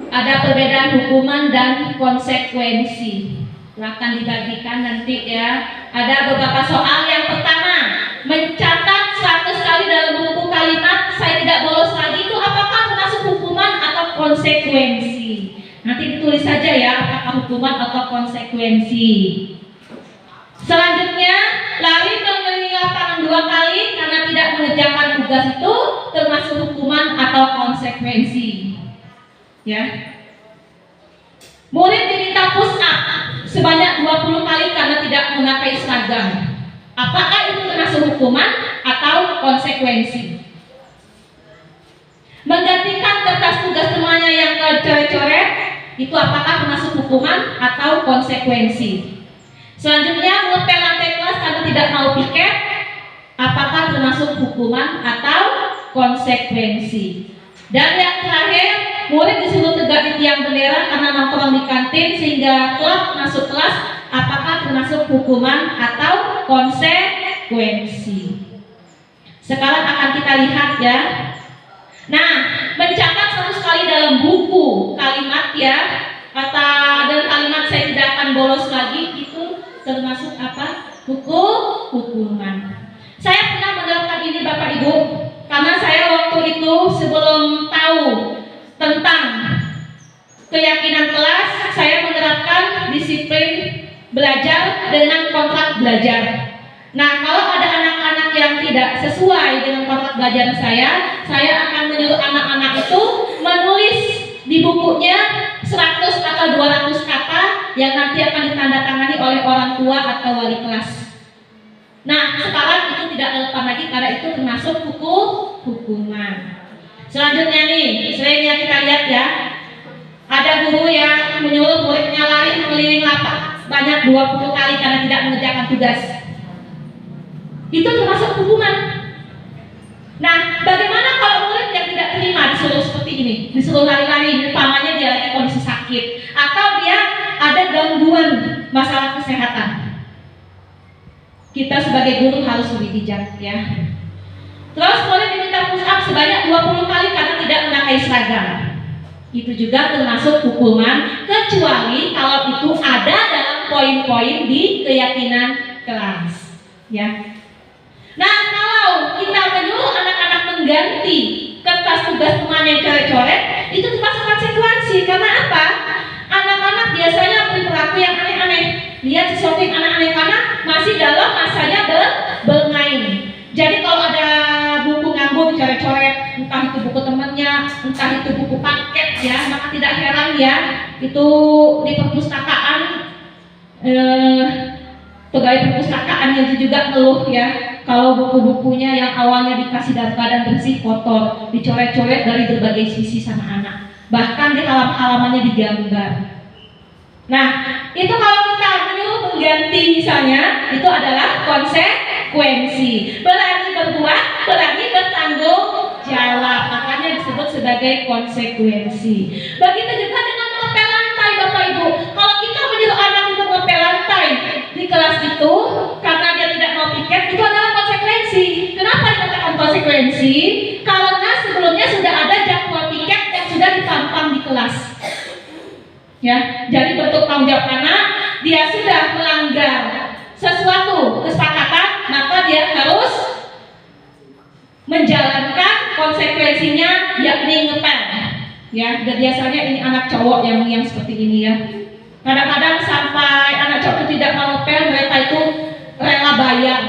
S3: ada perbedaan hukuman dan konsekuensi. Akan dibagikan nanti ya. Ada beberapa soal. Yang pertama, mencatat 100 kali dalam buku kalimat saya tidak bolos lagi itu apakah termasuk hukuman atau konsekuensi? Nanti ditulis saja ya apakah hukuman atau konsekuensi. Selanjutnya, lari mengelilingi lapangan 2 kali karena tidak mengerjakan tugas itu termasuk hukuman atau konsekuensi. Ya. Murid diminta push up sebanyak 20 kali karena tidak memakai seragam. Apakah itu termasuk hukuman atau konsekuensi? Menggantikan kertas tugas temannya yang coret-coret itu apakah termasuk hukuman atau konsekuensi? Selanjutnya, ngepel lantai kelas karena tidak mau piket, apakah termasuk hukuman atau konsekuensi? Dan yang terakhir, murid disuruh tegak di tiang bendera karena nongkrong di kantin sehingga klub masuk kelas, apakah termasuk hukuman atau konsekuensi? Sekarang akan kita lihat ya. Nah, mencatat 100 kali dalam buku kalimat ya, dan kalimat saya tidak akan bolos lagi itu termasuk apa? Hukuman. Saya pernah menerapkan ini Bapak Ibu, karena saya waktu itu sebelum tahu tentang keyakinan kelas, saya menerapkan disiplin belajar dengan kontrak belajar. Nah, kalau ada anak-anak yang tidak sesuai dengan kontrak belajar saya akan menyuruh anak-anak itu menulis di bukunya 100 atau 200 kata yang nanti akan ditandatangani oleh orang tua atau wali kelas. Nah, sekarang itu tidak relevan lagi karena itu termasuk hukuman. Selanjutnya nih, seringnya kita lihat ya, ada guru yang menyuruh muridnya lari mengelilingi lapak banyak 20 kali karena tidak mengerjakan tugas. Itu termasuk hukuman. Nah, bagaimana kalau murid yang tidak terima disuruh seperti ini, disuruh lari-lari, umpamanya dia lagi kondisi sakit atau dia ada gangguan masalah kesehatan? Kita sebagai guru harus lebih bijak ya. Terus murid diminta push up sebanyak 20 kali karena tidak memakai seragam. Itu juga termasuk hukuman kecuali kalau itu ada dalam poin-poin di keyakinan kelas ya. Nah, kalau kita menyuruh anak-anak mengganti kertas tugas temannya coret-coret, itu termasuk konsekuensi. Karena apa? Anak-anak biasanya berperilaku yang aneh-aneh. Lihat sesuatu yang aneh-aneh karena masih dalam masanya bermain. Jadi kalau ada buku nganggur dicoret-coret, entah itu buku temannya, entah itu buku paket ya, maka tidak heran ya, itu di perpustakaan pegawai perpustakaan yang juga ngeluh ya, kalau buku-bukunya yang awalnya dikasih dalam keadaan bersih kotor, dicoret-coret dari berbagai sisi sama anak, bahkan di halaman-halamannya digambar. Nah, itu kalau kita menyuruh mengganti misalnya, itu adalah konsekuensi. Berani berbuat, berani bertanggung jawab, makanya disebut sebagai konsekuensi. Begitu juga dengan mengepel lantai Bapak Ibu. Kalau kita menyuruh anak itu mengepel lantai di kelas itu karena dia tidak mau piket, itu adalah konsekuensi. Kenapa dikatakan konsekuensi? Karena sebelumnya sudah ada jadwal piket yang sudah ditampang di kelas. Ya, jadi bentuk tanggung jawab anak, dia sudah melanggar sesuatu kesepakatan, maka dia harus menjalankan konsekuensinya, yakni ngepel. Ya, dan biasanya ini anak cowok yang seperti ini ya. Kadang-kadang sampai anak cowok itu tidak mau ngepel, mereka itu rela bayar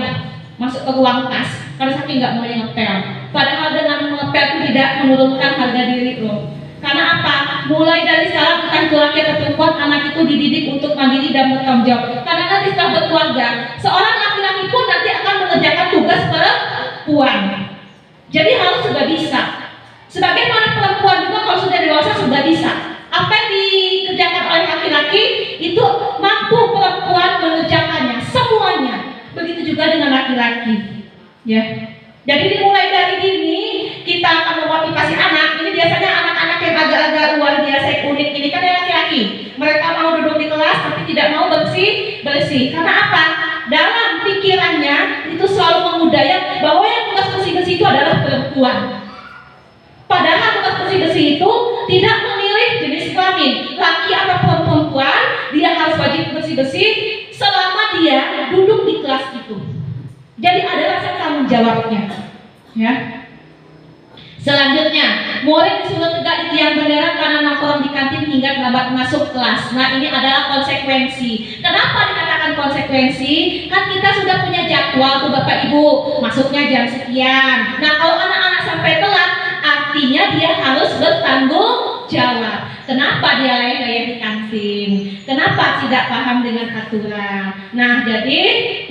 S3: masuk ke ruang kas karena saking nggak mau ngepel. Padahal dengan mengepel itu tidak menurunkan harga diri loh. Karena apa? Mulai dari sekarang entah itu laki atau perempuan, anak itu dididik untuk mandiri dan bertanggung jawab. Karena nanti setelah berkeluarga, seorang laki-laki pun nanti akan mengerjakan tugas perempuan. Jadi harus sudah bisa. Sebagaimana perempuan juga kalau sudah dewasa sudah bisa. Apa yang dikerjakan oleh laki-laki itu mampu perempuan mengerjakannya semuanya. laki-laki. Ya. Jadi dimulai dari dini kita akan memotivasi anak. Ini biasanya anak-anak yang agak-agak luar biasa unik ini kan yang laki-laki. Mereka mau duduk di kelas tapi tidak mau bersih. Karena apa? Dalam pikirannya itu selalu memudaya bahwa yang tugas bersih-bersih itu adalah perempuan. Padahal tugas bersih-bersih itu tidak memilih jenis kelamin, laki atau perempuan, dia harus wajib bersih-bersih selama dia duduk di kelas itu. Jadi ada rasa tanggung jawabnya. Ya. Selanjutnya, murid disuruh tegak di tiang bendera karena nongkrong di kantin hingga terlambat masuk kelas. Nah, ini adalah konsekuensi. Kenapa dikatakan konsekuensi? Kan kita sudah punya jadwal tuh Bapak Ibu, masuknya jam sekian. Nah, kalau anak-anak sampai telat, artinya dia harus bertanggung jawab. Kenapa dia leyeh di kantin? Kenapa tidak paham dengan aturan? Nah, jadi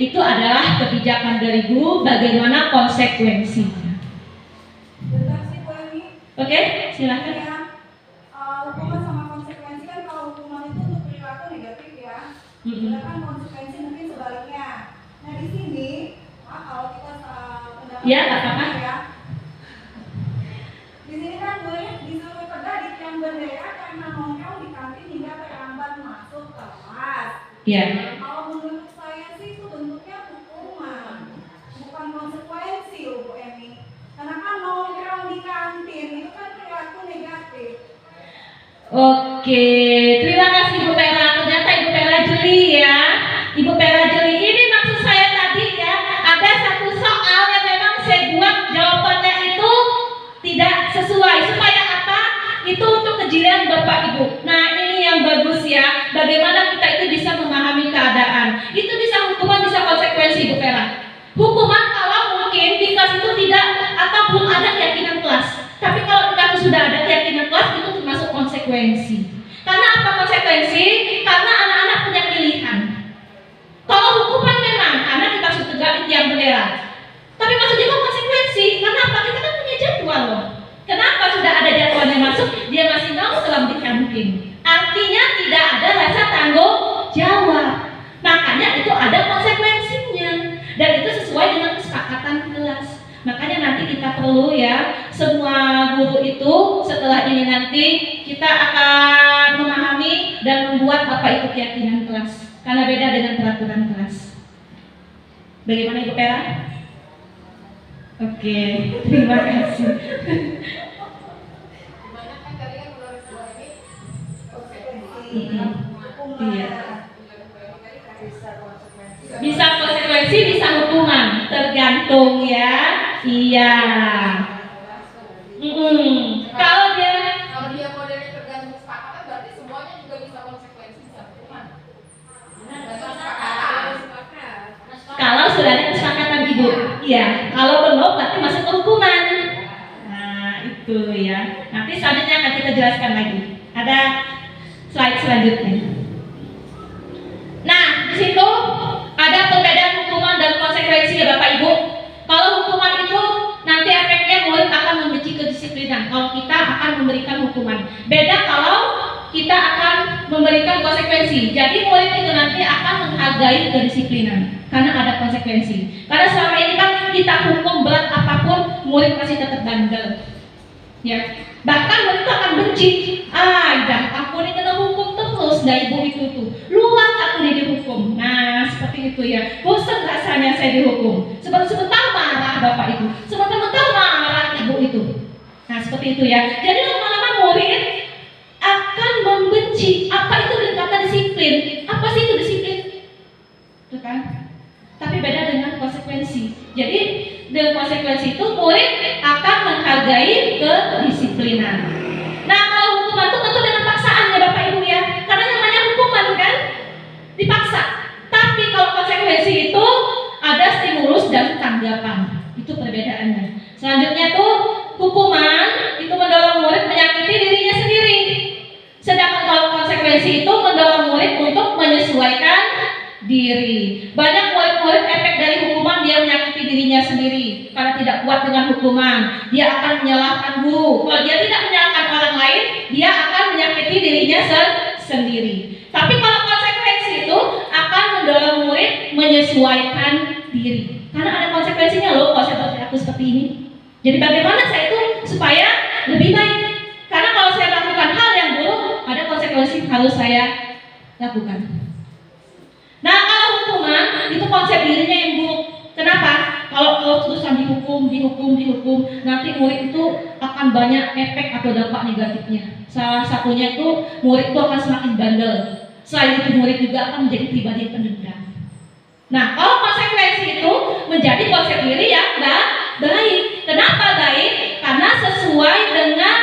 S3: itu adalah kebijakan dari guru, bagaimana konsekuensinya. Oke, silakan.
S6: Ya, hukuman sama konsekuensi kan, kalau hukuman itu untuk perilaku negatif ya. Sedangkan konsekuensi mungkin sebaliknya. Nah di sini, kalau kita pendapat
S3: Ya, apa-apa.
S6: ya, di sini kan murid disuruh tegak di tiang bendera karena nongkrong di kantin hingga terlambat masuk kelas.
S3: Ya.
S6: Kalau menurut saya sih itu bentuknya hukuman, bukan konsekuensi loh Bu Emi. Karena kan nongkrong di kantin itu kan perilaku negatif.
S3: Oke, terima kasih Ibu Pera. Ternyata Ibu Pera jeli ya. Ibu Pera jeli. Ini maksud saya tadi ya, ada satu soal yang memang saya buat jawabannya itu tidak sesuai. Supaya apa? Itu untuk kejelian Bapak Ibu. Nah, ini yang bagus ya. Bagaimana kita itu bisa memahami keadaan. Itu bisa hukuman, bisa konsekuensi Ibu Pera. Hukuman kalau mungkin di kelas itu tidak atau belum ada keyakinan kelas. Tapi kalau kita sudah ada keyakinan kelas, itu termasuk konsekuensi. Karena apa konsekuensi? Karena anak-anak punya pilihan. Kalau hukuman memang karena kita sudah tegak di tiang bendera. Tapi masuk juga konsekuensi. Karena apa? Kita kan punya jadwal loh. Kenapa sudah ada jadwalnya masuk, dia masih nongkrong di kantin? Artinya tidak ada rasa tanggung jawab. Makanya itu ada konsekuensinya. Dan itu sesuai dengan kesepakatan kelas. Makanya nanti kita perlu ya, semua guru itu setelah ini nanti kita akan memahami dan membuat apa itu keyakinan kelas. Karena beda dengan peraturan kelas. Bagaimana Ibu Pera? Oke, terima kasih.
S6: Gimana kan tadi kan menurut Bu Emi konsekuensi.
S3: Iya.
S6: Bisa
S3: Bisa konsekuensi, bisa hukuman, tergantung ya. Iya. Kalau dia
S6: modelnya tergantung kesepakatan, berarti semuanya juga bisa konsekuensi, bisa hukuman.
S3: kalau sudah ada kesepakatan Ibu, iya. Kalau belum berarti masuk ke hukuman. Nah itu ya. Nanti selanjutnya akan kita jelaskan lagi. Ada slide selanjutnya. Nah di situ ada perbedaan hukuman dan konsekuensi ya Bapak Ibu. Kalau hukuman itu nanti efeknya murid akan membenci kedisiplinan. Kalau kita akan memberikan hukuman. Beda kalau kita akan memberikan konsekuensi. Jadi murid itu nanti akan menghargai kedisiplinan karena ada konsekuensi. Karena selama ini kan kita hukum berat apapun, murid pasti tetap bandel. Ya, bahkan murid itu akan benci. Aku ini kena hukum terus, dah ibu itu tuh. Luar aku ini dihukum. Nah, seperti itu ya. Bosan rasanya saya dihukum. Sebentar marah bapak itu, sebentar marah ibu itu. Nah, seperti itu ya. Jadi lama-lama murid akan membenci apa itu kata disiplin. Apa sih itu disiplin? Itu kan? Tapi beda dengan konsekuensi. Jadi dengan konsekuensi itu murid akan menghargai kedisiplinan. Nah kalau hukuman itu tentu dengan paksaan ya Bapak Ibu ya. Karena yang namanya hukuman kan dipaksa. Tapi kalau konsekuensi itu ada stimulus dan tanggapan. Itu perbedaannya. Selanjutnya tuh hukuman itu mendorong murid menyakiti dirinya sendiri. Sedangkan kalau konsekuensi itu mendorong murid untuk menyesuaikan diri. Banyak murid-murid efek dari hukuman dia menyakiti dirinya sendiri karena tidak kuat dengan hukuman. Dia akan menyalahkan guru. Kalau dia tidak menyalahkan orang lain, dia akan menyakiti dirinya sendiri. Tapi kalau konsekuensi itu akan mendorong murid menyesuaikan diri. Karena ada konsekuensinya loh kalau saya berperilaku seperti ini. Jadi bagaimana saya itu supaya lebih baik? Karena kalau saya lakukan hal yang buruk, ada konsekuensi harus saya lakukan. Nah, kalau hukuman itu konsep dirinya yang buruk. Kenapa? Kalau terusan dihukum, nanti murid itu akan banyak efek atau dampak negatifnya. Salah satunya itu murid itu akan semakin bandel. Selain itu murid juga akan menjadi pribadi yang pendendam. Nah, kalau konsekuensi itu menjadi konsep diri yang baik. Kenapa baik? Karena sesuai dengan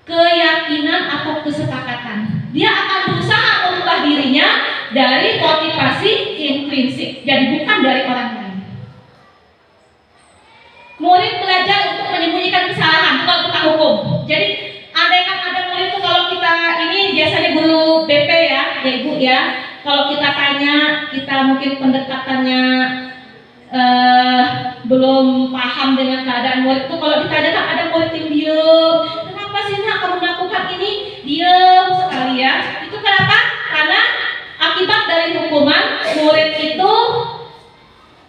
S3: keyakinan atau kesepakatan. Dia akan berusaha merubah dirinya dari motivasi intrinsik, jadi bukan dari orang lain. Murid belajar untuk menyembunyikan kesalahan, bukan tentang hukum. Jadi andaikan ada murid itu, kalau kita ini biasanya guru BP ya Ibu ya, kalau kita tanya, kita mungkin pendekatannya belum paham dengan keadaan murid itu, kalau ditanya kan ada murid yang diem, kenapa sih nak kamu melakukan ini, diem sekali ya. Itu kenapa? Karena akibat dari hukuman, murid itu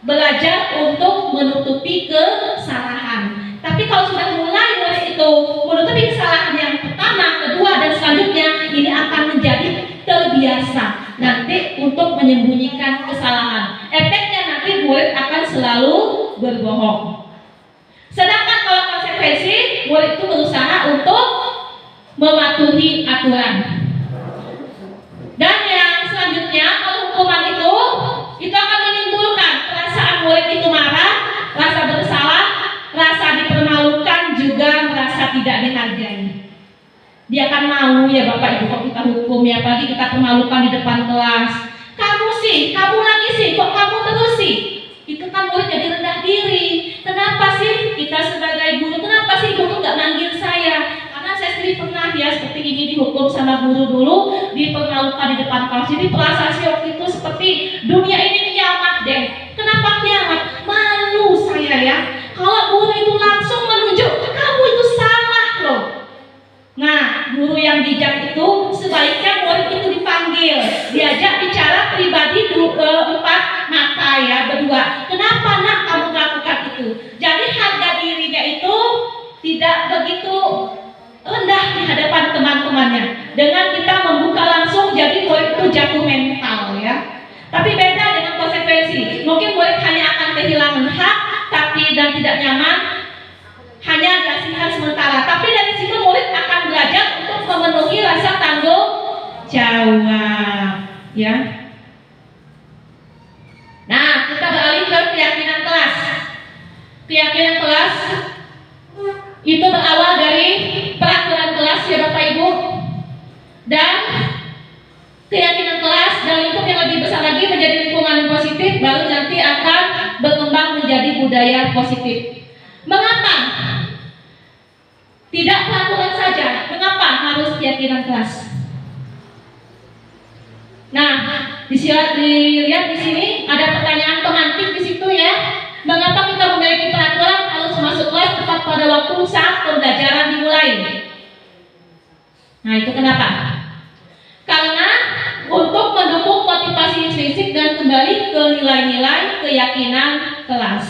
S3: belajar untuk menutupi kesalahan. Tapi kalau sudah mulai murid itu menutupi kesalahan yang pertama, kedua, dan selanjutnya, ini akan menjadi terbiasa nanti untuk menyembunyikan kesalahan. Efeknya nanti murid akan selalu berbohong. Sedangkan kalau konsekuensi, murid itu berusaha untuk mematuhi aturan. Dan yang selanjutnya, kalau hukuman itu akan menimbulkan perasaan murid itu marah, rasa bersalah, rasa dipermalukan, juga merasa tidak dihargai. Dia akan mau ya Bapak Ibu kok kita hukum ya, apalagi kita permalukan di depan kelas. Kamu lagi sih, kok kamu terus sih? Itu kan murid jadi rendah diri. Kenapa sih kita sebagai guru, kenapa sih guru nggak manggil saya? Karena saya sendiri pernah ya seperti ini dihukum sama guru dulu, dipermalukan di depan kelas. Jadi perasaan saya waktu itu seperti dunia ini kiamat deh. Kenapa kiamat? Malu saya ya. Kalau guru itu langsung menunjuk, kamu itu salah loh. Nah, guru yang bijak itu sebaiknya murid itu dipanggil, diajak bicara pribadi 4 mata ya, berdua. Kenapa nak kamu melakukan itu? Jadi harga dirinya itu tidak begitu rendah di hadapan teman-temannya. Dengan kita membuka langsung, jadi murid itu jatuh mental ya. Tapi beda dengan konsekuensi. Mungkin murid hanya akan kehilangan hak, tapi dan tidak nyaman, hanya kasihan sementara. Tapi dari situ murid akan belajar untuk memenuhi rasa tanggung jawab ya. Nah, kita beralih ke keyakinan kelas. Keyakinan kelas itu berawal dari peraturan kelas ya Bapak Ibu, dan keyakinan kelas dan lingkup yang lebih besar lagi menjadi lingkungan yang positif, baru nanti akan berkembang menjadi budaya positif. Mengapa tidak peraturan saja? Mengapa harus keyakinan kelas? Nah, dilihat di sini ada pertanyaan pemantik di situ ya. Mengapa kita memiliki peraturan harus masuk kelas tepat pada waktu saat pembelajaran dimulai? Nah, itu kenapa? Karena untuk mendukung motivasi intrinsik dan kembali ke nilai-nilai keyakinan kelas.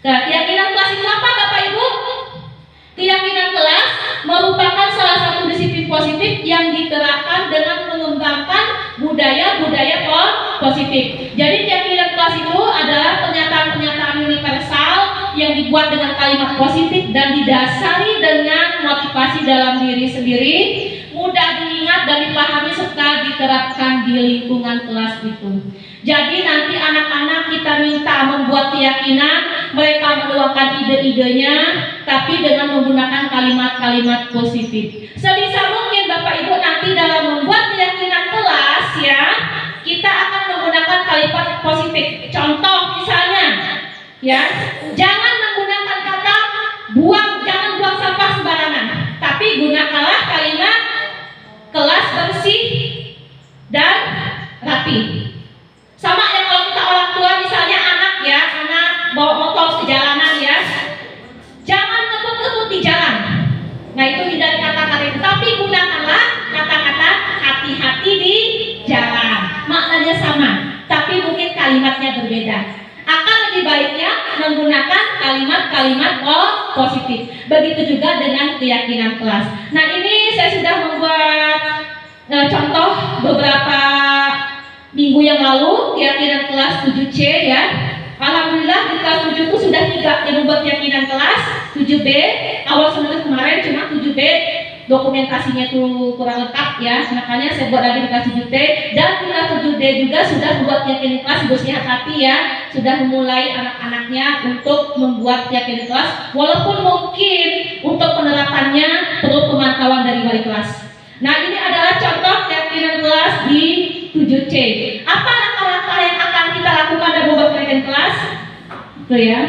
S3: Nah, keyakinan kelas itu apa Bapak Ibu? Keyakinan kelas merupakan salah satu disiplin positif yang diterapkan dengan mengembangkan budaya-budaya positif. Jadi keyakinan kelas itu adalah pernyataan-pernyataan universal yang dibuat dengan kalimat positif dan didasari dengan motivasi dalam diri sendiri, mudah diingat dan dipahami serta diterapkan di lingkungan kelas itu. Jadi nanti anak-anak kita minta membuat keyakinan, mereka meluangkan ide-idenya, tapi dengan menggunakan kalimat-kalimat positif. Sebisa mungkin Bapak Ibu nanti dalam membuat keyakinan kelas ya, kita akan menggunakan kalimat positif. Contoh misalnya, ya, jangan menggunakan kata jangan buang sampah sembarangan, tapi gunakanlah kalimat kelas bersih dan rapi. Sama yang kalau kita orang tua misalnya anak bawa motor ke jalanan ya, jangan ngebut-ngebut di jalan. Nah itu hindari kata-kata itu, tapi gunakanlah kata-kata hati-hati di jalan. Maknanya sama, tapi mungkin kalimatnya berbeda. Akan lebih baiknya menggunakan kalimat-kalimat positif. Begitu juga dengan keyakinan kelas. Nah, ini saya sudah membuat contoh beberapa minggu yang lalu keyakinan kelas 7C ya. Alhamdulillah di kelas 7 itu sudah 3 yang membuat keyakinan kelas 7B. Awal semester kemarin cuma 7B dokumentasinya tuh kurang lengkap ya, makanya saya buat lagi di kelas 7T, dan di kelas 7D juga sudah membuat keyakinan kelas. Ibu lihat hati ya, sudah memulai anak-anaknya untuk membuat keyakinan kelas, walaupun mungkin untuk penerapannya perlu pemantauan dari wali kelas. Nah, ini adalah contoh keyakinan kelas di 7C. Apa langkah-langkah yang akan kita lakukan dalam membuat keyakinan kelas? Itu ya.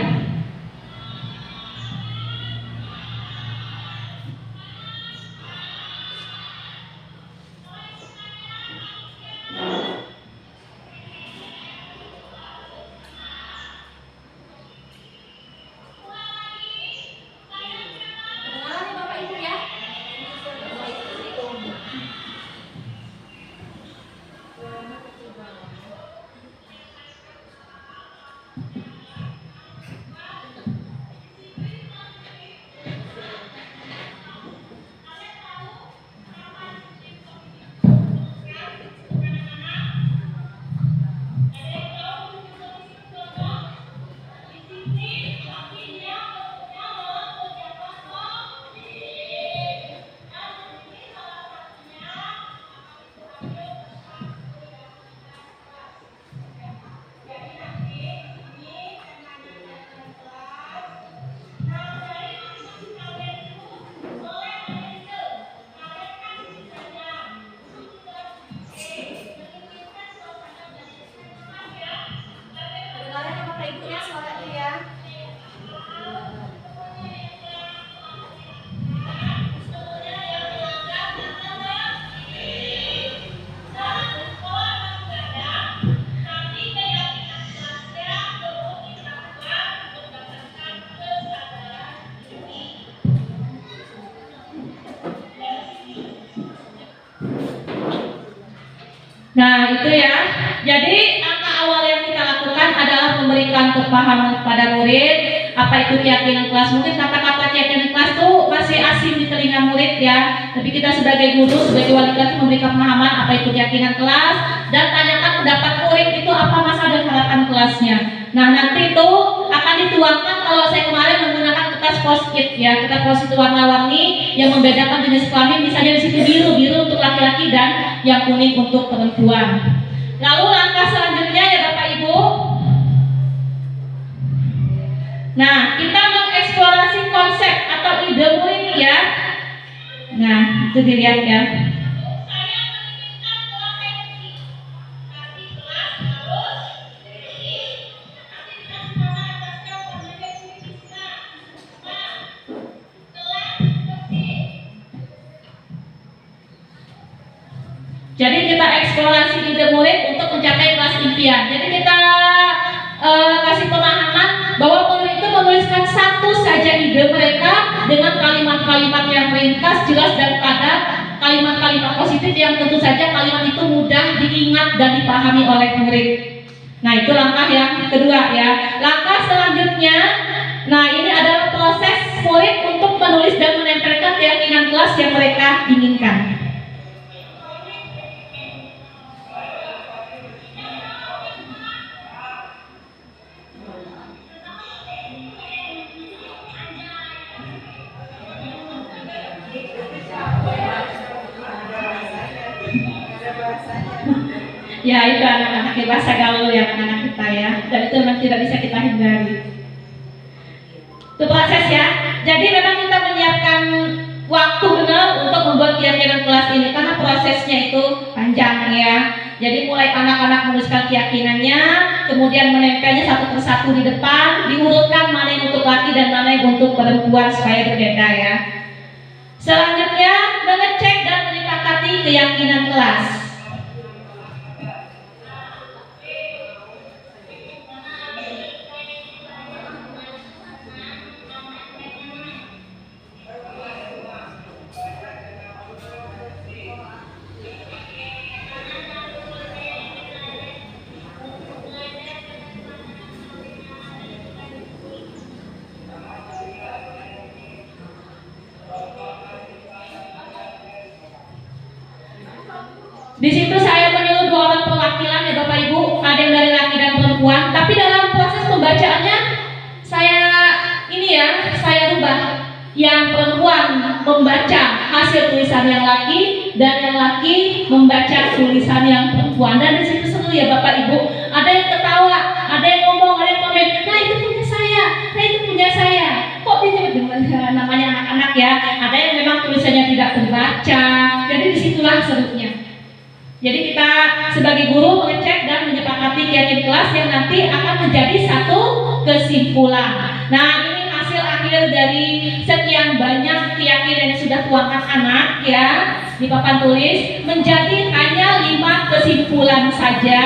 S3: Nah, itu ya. Jadi langkah awal yang kita lakukan adalah memberikan kepahaman kepada murid apa itu keyakinan kelas. Mungkin kata-kata keyakinan kelas itu masih asing di telinga murid ya. Tapi kita sebagai guru, sebagai wali kelas memberikan pemahaman apa itu keyakinan kelas dan tanyakan pendapat murid itu apa masa dan harapan kelasnya. Nah, nanti itu akan dituangkan kalau saya kemarin menggunakan kertas post-it ya, kertas post-it warna-warni yang membedakan jenis kelamin, misalnya di situ biru untuk laki-laki dan yang kuning untuk perempuan. Lalu langkah selanjutnya ya Bapak Ibu. Nah, kita mengeksplorasi konsep atau ide murid ya. Nah, itu dilihat ya. Jadi kita eksplorasi ide murid untuk mencapai kelas impian. Jadi kita kasih pemahaman bahwa murid itu menuliskan satu saja ide mereka dengan kalimat-kalimat yang ringkas, jelas dan padat, kalimat-kalimat positif yang tentu saja kalimat itu mudah diingat dan dipahami oleh murid. Nah, itu langkah yang kedua ya. Langkah selanjutnya, nah ini adalah proses murid untuk menulis dan menempelkan keyakinan kelas yang mereka inginkan. Ya, itu anak-anak bahasa gaul ya anak-anak kita ya, dan itu memang tidak bisa kita hindari. Itu proses ya. Jadi memang kita menyiapkan waktu benar untuk membuat keyakinan kelas ini karena prosesnya itu panjang ya. Jadi mulai anak-anak menuliskan keyakinannya, kemudian menempelnya satu persatu di depan, diurutkan mana yang untuk laki dan mana yang untuk perempuan supaya berbeda ya. Selanjutnya mengecek dan menyepakati keyakinan kelas. perwakilan ya Bapak Ibu, ada yang dari laki dan perempuan, tapi dalam proses pembacaannya saya rubah. Yang perempuan membaca hasil tulisan yang laki dan yang laki membaca tulisan yang perempuan. Dan di situ seru ya Bapak Ibu. Ada yang ketawa, ada yang ngomong, ada yang komen, nah itu punya saya, nah itu punya saya. Kok ini namanya anak-anak ya? Ada yang memang tulisannya tidak terbaca. Jadi disitulah serunya. Jadi kita sebagai guru mengecek dan menyepakati keyakinan kelas yang nanti akan menjadi satu kesimpulan. Nah ini hasil akhir dari sekian banyak keyakinan yang sudah tuangkan anak ya di papan tulis menjadi hanya 5 kesimpulan saja,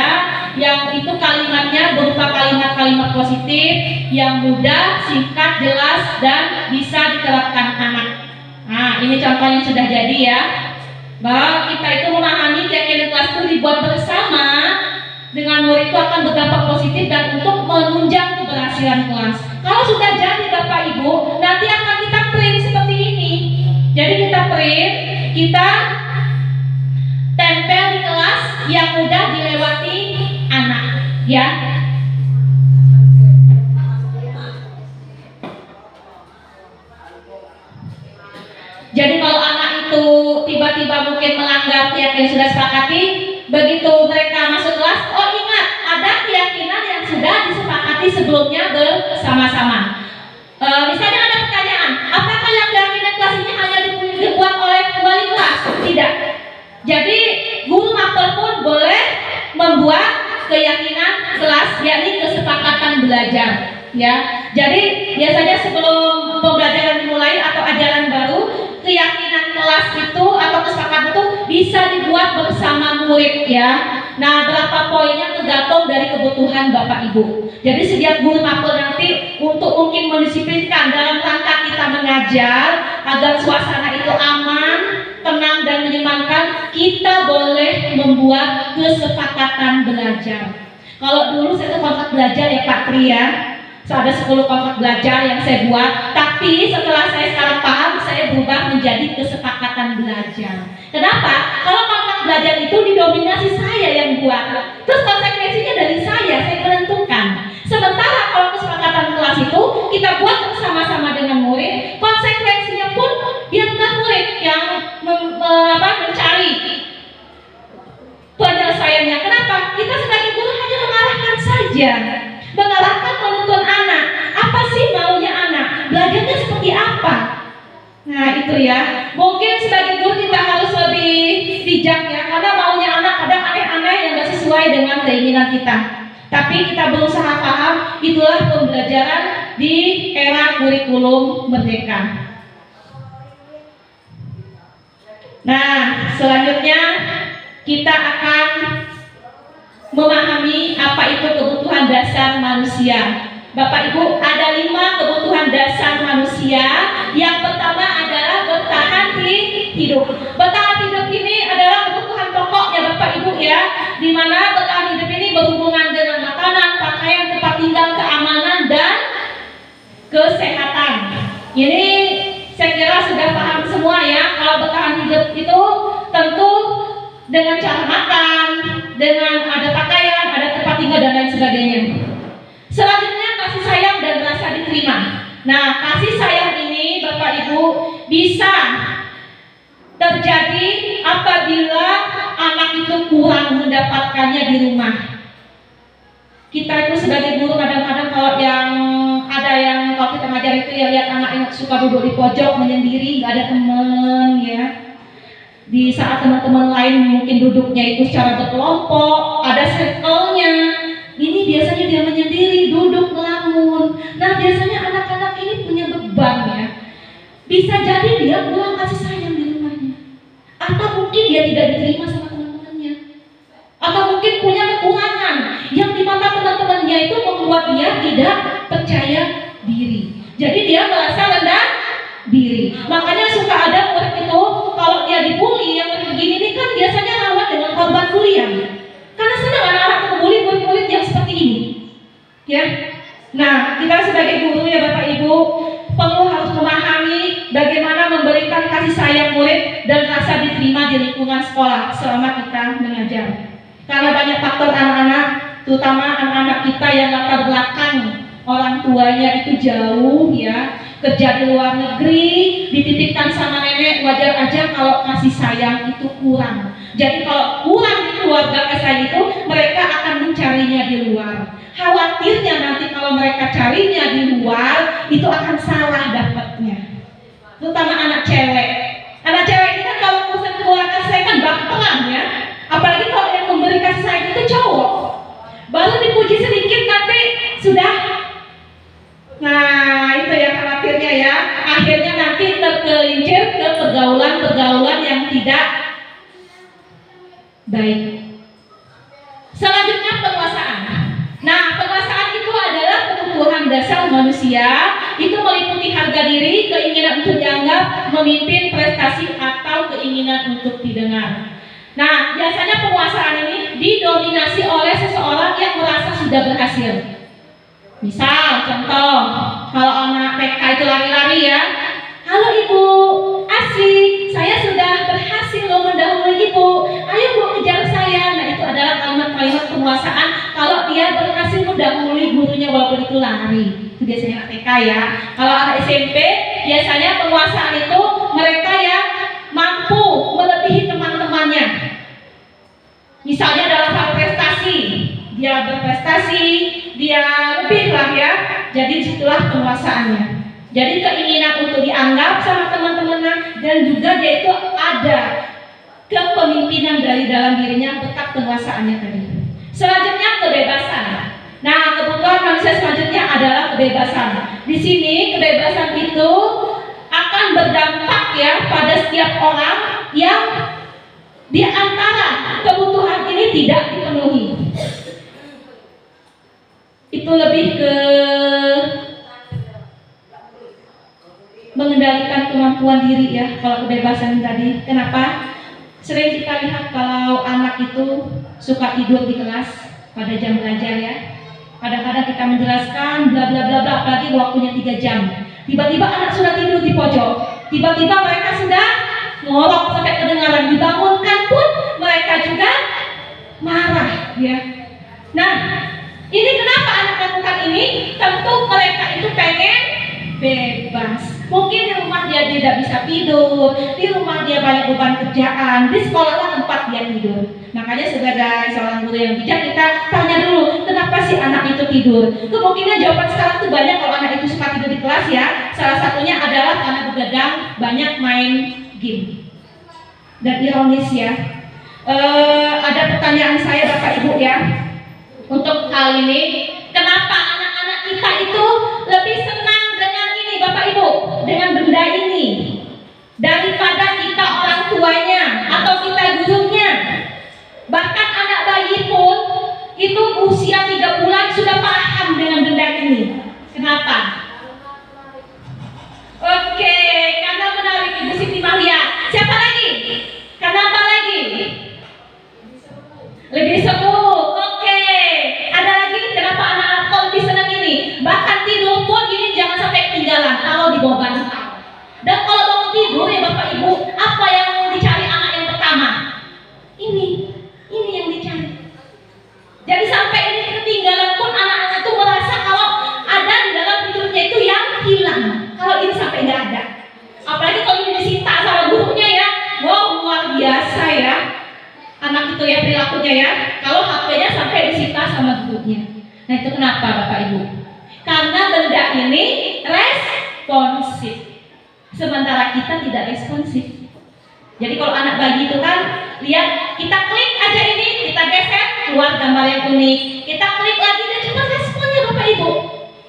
S3: yang itu kalimatnya berupa kalimat-kalimat positif yang mudah, singkat, jelas dan bisa diterapkan anak. Nah ini contoh yang sudah jadi ya, bahwa kita itu memahami keyakinan kelas itu dibuat bersama dengan murid itu akan berdampak positif dan untuk menunjang keberhasilan kelas. Kalau sudah jadi Bapak Ibu, nanti akan kita print seperti ini. Jadi kita print, kita tempel di kelas yang mudah dilewati anak, ya. Jadi kalau anak itu tiba-tiba mungkin melanggar keyakinan sudah sepakati, begitu mereka masuk kelas, oh ingat ada keyakinan yang sudah disepakati sebelumnya bersama-sama. Misalnya ada pertanyaan, apakah yang keyakinan kelas ini hanya dibuat oleh wali kelas? Tidak. Jadi guru mapel pun boleh membuat keyakinan kelas, yakni kesepakatan belajar. Ya, jadi biasanya sebelum pembelajaran dimulai atau ajaran baru, keyakinan kelas itu atau kesepakatan itu bisa dibuat bersama murid ya. Nah, berapa poinnya tergantung dari kebutuhan Bapak Ibu. Jadi setiap guru mapel nanti untuk mungkin mendisiplinkan dalam rangka kita mengajar agar suasana itu aman, tenang dan menyenangkan, kita boleh membuat kesepakatan belajar. Kalau dulu saya kontrak belajar ya Pak Tri ya. Ada 10 kontrak belajar yang saya buat, tapi setelah saya sekarang paham, saya berubah menjadi kesepakatan belajar. Kenapa? Kalau kontrak belajar itu didominasi saya yang buat, terus konsekuensinya dari saya menentukan. Sementara kalau kesepakatan kelas itu kita buat bersama-sama dengan murid, konsekuensinya pun biarlah murid yang mencari penyelesaiannya. Kenapa? Kita sebagai guru hanya mengarahkan saja. Mengarahkan menuntun anak, apa sih maunya anak, belajarnya seperti apa. Nah itu ya, mungkin sebagai guru kita harus lebih bijak ya, karena maunya anak kadang aneh-aneh yang gak sesuai dengan keinginan kita. Tapi kita berusaha paham, itulah pembelajaran di era kurikulum merdeka. Nah selanjutnya kita akan memahami apa itu kebutuhan dasar manusia. Bapak Ibu, ada 5 kebutuhan dasar manusia. Yang pertama adalah bertahan hidup. Bertahan hidup ini adalah kebutuhan pokok ya Bapak Ibu ya, di mana bertahan hidup ini berhubungan dengan makanan, pakaian, tempat tinggal, keamanan dan kesehatan. Ini saya kira sudah paham semua ya. Kalau bertahan hidup itu tentu dengan cara makan, dengan ada pakaian, ada tempat tinggal dan lain sebagainya. Selanjutnya kasih sayang dan rasa diterima. Nah, kasih sayang ini Bapak Ibu bisa terjadi apabila anak itu kurang mendapatkannya di rumah. Kita itu sebagai guru kadang-kadang kalau kita ngajar itu ya lihat anak yang suka duduk di pojok menyendiri, nggak ada teman ya. Di saat teman-teman lain mungkin duduknya itu secara berkelompok, ada circle-nya. Ini biasanya dia menyendiri, duduk ngelamun. Nah biasanya anak-anak ini punya beban ya. Bisa jadi dia kurang kasih sayang di rumahnya, atau mungkin dia tidak diterima sama teman-temannya, atau mungkin punya kekurangan yang di mata teman-temannya itu membuat dia tidak percaya diri. Jadi dia merasa rendah diri. Makanya suka ada murid itu kalau dia dibully yang begini ini kan biasanya rawan dengan korban bulian. Karena sedang anak-anak membuli murid-murid yang seperti ini. Ya. Nah, kita sebagai guru ya Bapak Ibu perlu harus memahami bagaimana memberikan kasih sayang murid dan rasa diterima di lingkungan sekolah selama kita mengajar. Karena banyak faktor anak-anak, terutama anak-anak kita yang latar belakang orang tuanya itu jauh ya, kerja di luar negeri, dititipkan sama nenek, wajar aja kalau kasih sayang itu kurang. Jadi kalau kurang di keluarga kasih itu, mereka akan mencarinya di luar. Khawatirnya nanti kalau mereka carinya di luar, itu akan salah dapatnya. Terutama anak cewek. Anak cewek ini kan kalau urusan keluarga kasih sayang kan baperan ya. Apalagi kalau yang memberi kasih sayang itu cowok. Baru dipuji sedikit nanti sudah. Nah itu ya khawatirnya ya. Akhirnya nanti tergelincir ke pergaulan-pergaulan yang tidak baik. Selanjutnya penguasaan. Nah penguasaan itu adalah kebutuhan dasar manusia. Itu meliputi harga diri, keinginan untuk dianggap, memimpin, prestasi, atau keinginan untuk didengar. Nah, biasanya penguasaan ini didominasi oleh seseorang yang merasa sudah berhasil. Misal, contoh, kalau anak TK itu lari-lari ya, halo ibu, asik, saya sudah berhasil loh mendahului ibu, ayo bu kejar saya. Nah itu adalah kalimat-kalimat penguasaan kalau dia berhasil mendahului gurunya walaupun itu lari. Itu biasanya anak TK ya. Kalau anak SMP, biasanya penguasaan itu mereka yang mampu melebihi teman-temannya. Misalnya dalam hal prestasi, dia berprestasi, dia lebih lah ya. Jadi itulah penguasaannya. Jadi keinginan untuk dianggap sama teman-temannya, dan juga dia itu ada kepemimpinan dari dalam dirinya berkat penguasaannya tadi. Selanjutnya kebebasan. Nah kebutuhan manusia selanjutnya adalah kebebasan. Di sini kebebasan itu akan berdampak ya pada setiap orang yang di antara kebutuhan ini tidak dipenuhi. Itu lebih ke mengendalikan kemampuan diri ya, kalau kebebasan tadi. Kenapa? Sering kita lihat kalau anak itu suka tidur di kelas pada jam belajar ya. Kadang-kadang kita menjelaskan bla bla bla bla, apalagi waktunya 3 jam. Tiba-tiba anak sudah tidur di pojok. Tiba-tiba mereka sudah ngorok sampai kedengaran, dibangunkan pun mereka juga marah ya. Nah, ini kenapa anak lakukan ini? Tentu mereka itu pengen bebas. Mungkin di rumah dia tidak bisa tidur, di rumah dia banyak beban kerjaan, di sekolah tempat dia tidur. Makanya sebagai seorang guru yang bijak, kita tanya dulu, kenapa sih anak itu tidur? Kemungkinan jawaban sekarang itu banyak kalau anak itu suka tidur di kelas ya. Salah satunya adalah karena begadang, banyak main game. Dan ironis ya, ada pertanyaan saya Bapak Ibu ya, untuk hal ini, kenapa anak-anak kita itu lebih senang dengan ini Bapak Ibu, dengan benda ini, daripada kita orang tuanya atau kita gurunya. Bahkan anak bayi pun itu usia 3 bulan sudah paham dengan benda ini. Kenapa? Oke, karena menarik Ibu Siti Maria. Siapa lagi? Kenapa lagi? Lebih seru. Oke. Ada lagi? Kenapa anak-anak kok lebih senang ini? Bahkan tidur pun ini jangan sampai ketinggalan kalau di bawah bantal. Dan kalau bangun tidur ya Bapak Ibu, apa yang dicari anak yang pertama? Ini yang dicari. Jadi sampai ini ketinggalan pun anak-anak itu merasa kalau ada di dalam tidurnya itu yang hilang. Kalau ini sampai nggak ada. Apalagi kalau ini disita sama gurunya ya, wow luar biasa ya. Anak itu ya perilakunya ya. Kalau HP-nya sampai disita sama gurunya. Nah itu kenapa Bapak Ibu? Karena benda ini responsif, sementara kita tidak responsif. Jadi kalau anak bayi itu kan, lihat kita klik aja ini, kita geser, keluar gambar yang unik. Kita klik lagi dan cepat responnya Bapak Ibu.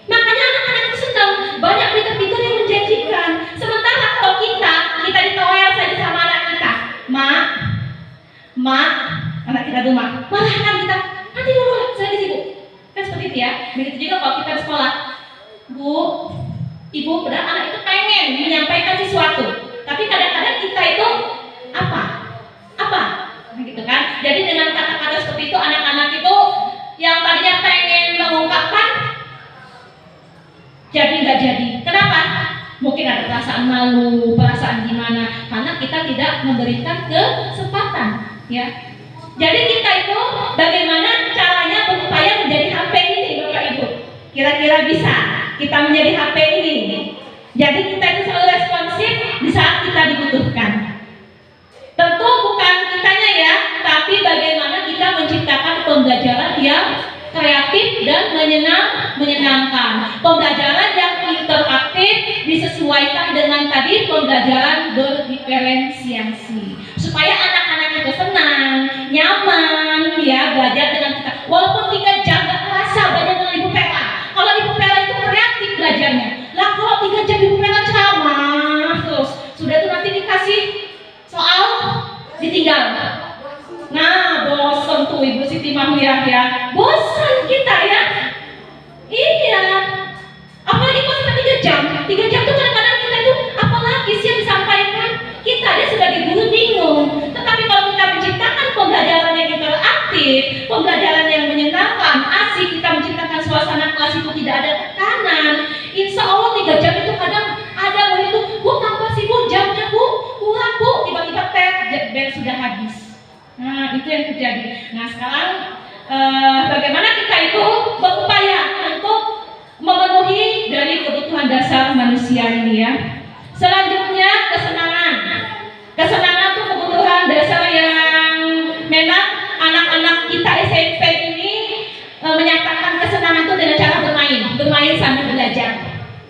S3: Makanya anak-anak itu senang, banyak fitur-fitur yang menjanjikan. Sementara kalau kita ditoel saja sama anak kita, mak, anak kita tuh mak, marahkan kita, nanti dulu saya di sini. Kan seperti itu ya. Begitu juga kalau kita di sekolah, Bu, Ibu, padahal anak itu pengen menyampaikan sesuatu, tapi kadang-kadang kita itu apa? Gitu kan? Jadi dengan kata-kata seperti itu, anak-anak itu yang tadinya pengen mengungkapkan, jadi nggak jadi. Kenapa? Mungkin ada perasaan malu, perasaan gimana? Karena kita tidak memberikan kesempatan, ya. Jadi kita itu bagaimana caranya berupaya menjadi HP ini Bapak Ibu? Kira-kira bisa kita menjadi HP ini. Jadi kita itu selalu responsif di saat kita dibutuhkan. Tentu bukan kitanya ya, tapi bagaimana kita menciptakan pembelajaran yang kreatif dan menyenangkan. Pembelajaran yang interaktif disesuaikan dengan tadi pembelajaran berdiferensiasi. Supaya anak-anak itu senang, nyaman, ya belajar dengan kita. Walaupun 3 jam gak terasa belajar dengan Ibu Pera. Kalau Ibu Pera itu kreatif belajarnya. Lah kalau 3 jam Ibu Pera ceramah terus, sudah tuh nanti dikasih soal ditinggal. Nah, bosan tuh Ibu Siti Mahliah ya. Bosan kita ya. Iya. Apalagi kalau kita 3 jam. 3 jam tuh kadang-kadang kita tuh apalagi sih yang disampaikan. Kita aja sebagai guru bingung. Tetapi kalau kita menciptakan pembelajaran yang interaktif, pembelajaran yang menyenangkan, asik, kita menciptakan suasana kelas itu tidak ada tekanan. Insya Allah 3 jam itu kadang ada begitu, Bu tambah sih Bu jamnya Bu, kurang Bu, tiba-tiba bel sudah habis. Nah itu yang terjadi. Nah sekarang bagaimana kita itu berupaya untuk memenuhi dari kebutuhan dasar manusia ini ya. Selanjutnya kesenangan. Kesenangan itu kebutuhan dasar yang memang anak-anak kita SMP ini menyatakan kesenangan itu dengan cara bermain sambil belajar,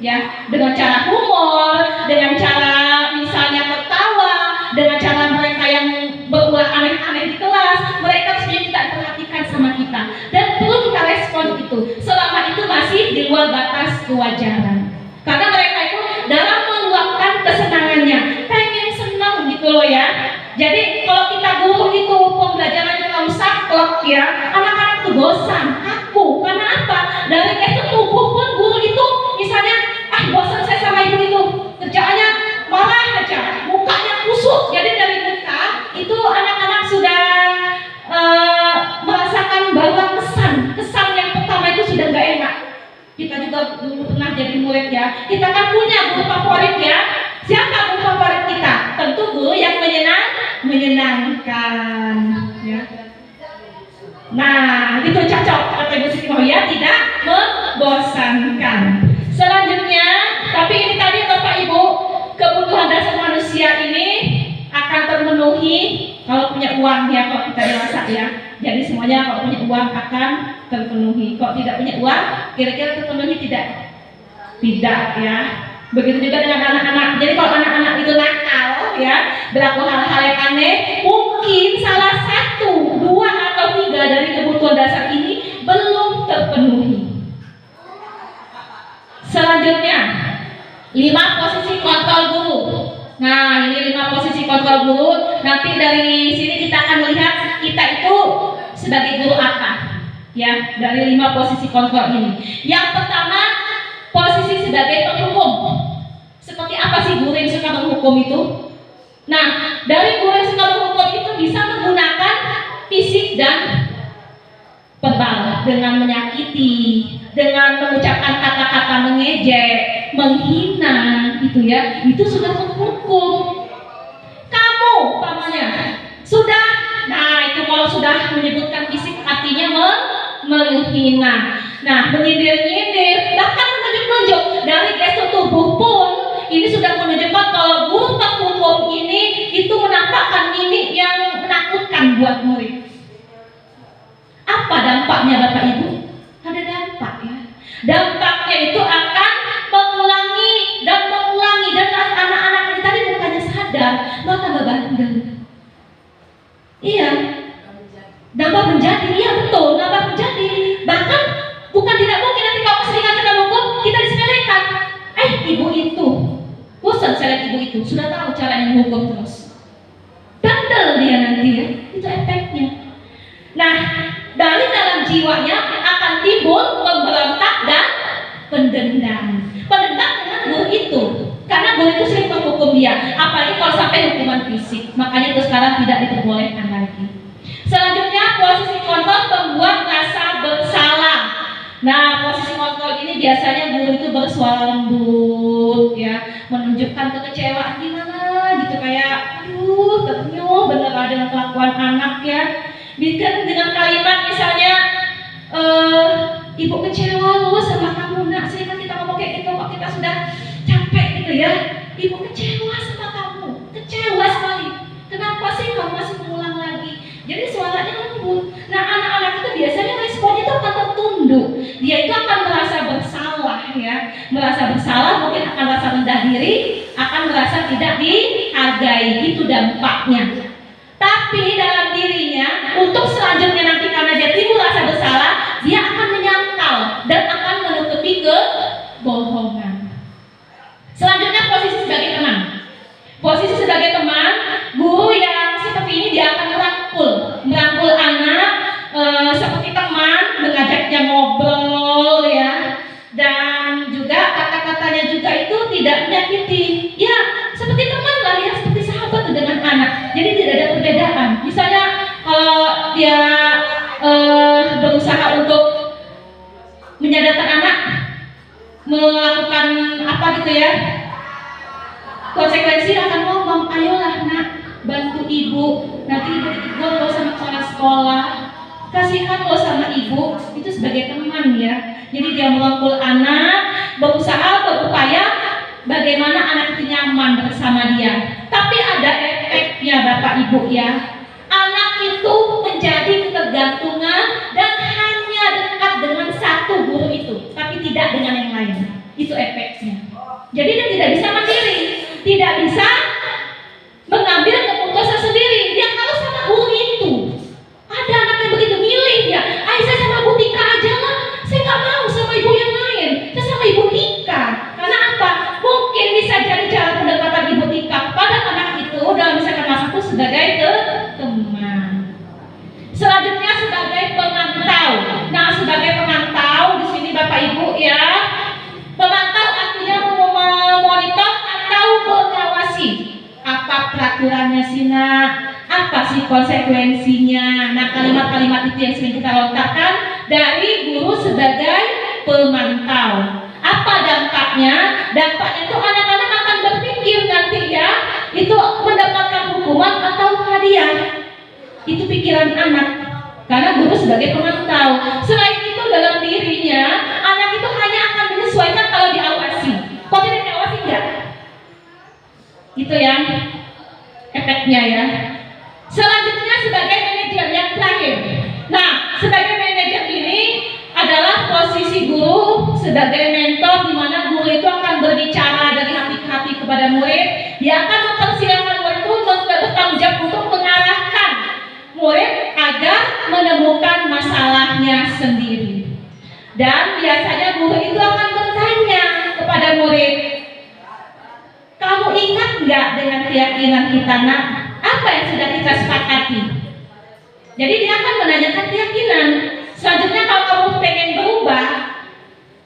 S3: ya, dengan cara humor, dengan cara misalnya tertawa, dengan cara mereka yang berulah aneh-aneh di kelas, mereka sebenarnya tidak perhatikan sama kita dan perlu kita respon itu. Selama itu masih di luar batas kewajaran, karena mereka itu dalam meluapkan kesenangannya, pengen senang gitu loh ya. Jadi kalau kita guru itu pembelajaran terlalu saklek ya, anak-anak itu bosan, kaku. Karena apa? Dari gestur tubuh pun guru itu misalnya, bosan saya sama ibu itu, kerjaannya marah aja, mukanya kusut. Jadi dari muka itu anak-anak sudah merasakan bahwa kesan yang pertama itu sudah nggak enak. Kita juga dulu pernah jadi murid ya, kita kan punya guru favorit ya. Siapa guru favorit kita? Tentu guru yang menyenangkan ya. Nah itu cocok kata Ibu Siti Mahliah, tidak membosankan. Selanjutnya, tapi ini tadi Bapak Ibu, kebutuhan dasar manusia ini akan terpenuhi kalau punya uang ya, kalau kita dewasa ya. Jadi semuanya kalau punya uang akan terpenuhi. Kalau tidak punya uang, kira-kira terpenuhi tidak? Tidak ya. Begitu juga dengan anak-anak. Jadi kalau anak-anak itu nakal ya, berlaku hal-hal yang aneh, mungkin salah 1, 2 atau 3 dari kebutuhan dasar ini belum terpenuhi. Selanjutnya, 5 posisi kontrol guru. Nah, ini 5 posisi kontrol guru. Nanti dari sini kita akan melihat kita itu sebagai guru apa. Ya, dari 5 posisi kontrol ini. Yang pertama, posisi sebagai penghukum. Seperti apa sih guru yang suka menghukum itu? Nah, dari guru yang suka menghukum itu bisa menggunakan fisik dan verbal, dengan menyakiti, dengan mengucapkan kata-kata mengejek, menghina, gitu ya. Itu sudah menghukum. Kamu, umpamanya, sudah. Nah, itu kalau sudah menyebutkan fisik artinya menghina. Nah, menyindir-nyindir, bahkan menunjuk-nunjuk dari gestur tubuh pun ini sudah menunjukkan kalau guru penghukum ini itu menampakkan mimik yang menakutkan buat murid. Apa dampaknya Bapak Ibu? Ada dampak ya. Dampaknya itu akan mengulangi dan anak-anak ini tadi bukannya sadar, mau tambah bandel. Iya. Nambah menjadi, iya betul, nambah menjadi. Bahkan bukan tidak mungkin nanti kalau keseringan kita menghukum, kita disepelekan. Ibu itu, bosan saya lihat ibu itu, sudah tahu caranya menghukum terus. Bandel dia nanti ya, itu efeknya. Nah, dari dalam jiwanya akan timbul pemberontak dan pendendam. Pendendam dengan guru itu, karena guru itu sering menghukum dia, apalagi kalau sampai hukuman fisik. Makanya itu sekarang tidak diperbolehkan lagi. Selanjutnya, posisi kontrol pembuat rasa bersalah. Nah, posisi kontrol ini biasanya guru itu bersuara lembut ya, menunjukkan kekecewaan gimana gitu, kayak aduh, ternyuh bener dengan kelakuan anak ya. Bikin dengan kalimat misalnya, ibu kecewa loh sama kamu nak, sehingga kita ngomong kayak gitu kok kita sudah capek gitu ya. Ibu kecewa sama kamu, kecewa sekali. Kenapa sih kamu masih mengulang lagi? Jadi suaranya lembut. Nah, anak-anak itu biasanya responnya itu akan tertunduk. Dia itu akan merasa bersalah ya, merasa bersalah, mungkin akan merasa rendah diri, akan merasa tidak dihargai. Itu dampaknya. Tapi dalam dirinya, untuk selanjutnya nanti karena dia timbul rasa bersalah, dia akan menyangkal dan akan menutupi kebohongan. Selanjutnya posisi sebagai teman. Posisi sebagai teman, guru yang seperti ini dia akan merangkul anak seperti teman, mengajaknya ngobrol ya, dan juga kata-katanya juga itu tidak menyakiti. Ya, seperti teman lah ya, seperti sahabat dengan anak. Jadi tidak ada perbedaan. Misalnya kalau dia berusaha untuk menyadarkan anak melakukan apa gitu ya, konsekuensi akan ngomong, ayolah nak, bantu ibu, nanti ibu ditegur lo sama kepala sekolah, kasihan lo sama ibu. Itu sebagai teman ya. Jadi dia merangkul anak, berusaha berupaya bagaimana anak itu nyaman bersama dia. Tapi ada efeknya Bapak Ibu ya. Anak itu menjadi ketergantungan dan hanya dekat dengan satu guru itu, tapi tidak dengan yang lain. Itu efeknya. Jadi dia tidak bisa mandiri, tidak bisa mengambil keputusan sendiri. Dia harus sama guru itu. Ada anak yang begitu milih ya, saya sama Bu Tika aja lah, saya nggak mau sama ibu yang lain, saya sama Ibu Tika. Karena apa? Mungkin bisa jadi cara pendekatan Ibu Tika pada anak itu dalam misalkan masaku sebagai teman. Selanjutnya sebagai pemantau. Nah, sebagai pemantau di sini Bapak Ibu ya, pemantau artinya memonitor atau mengawasi apa peraturannya sih nak, apa sih konsekuensinya. Nah, kalimat-kalimat itu yang sering kita lontarkan dari guru sebagai pemantau. Apa dampaknya? Dampaknya itu anak-anak akan berpikir nanti ya, itu mendapatkan hukuman atau hadiah. Itu pikiran anak, karena guru sebagai pemantau. Selain itu dalam dirinya, anak itu hanya akan menyesuaikan kalau diawasi. Kok tidak diawasi enggak? Itu yang efeknya ya. Selanjutnya sebagai manajer yang terakhir. Nah, sebagai manajer ini adalah posisi guru sebagai mentor, di mana guru itu akan berbicara dari hati ke hati kepada murid. Dia akan mempersilahkan murid itu bertanggung jawab untuk mengarahkan murid agar menemukan masalahnya sendiri. Dan biasanya guru itu akan bertanya kepada murid, kamu ingat nggak dengan keyakinan kita nak? Apa yang sudah kita sepakati? Jadi dia akan menanyakan keyakinan. Selanjutnya kalau kamu pengen berubah,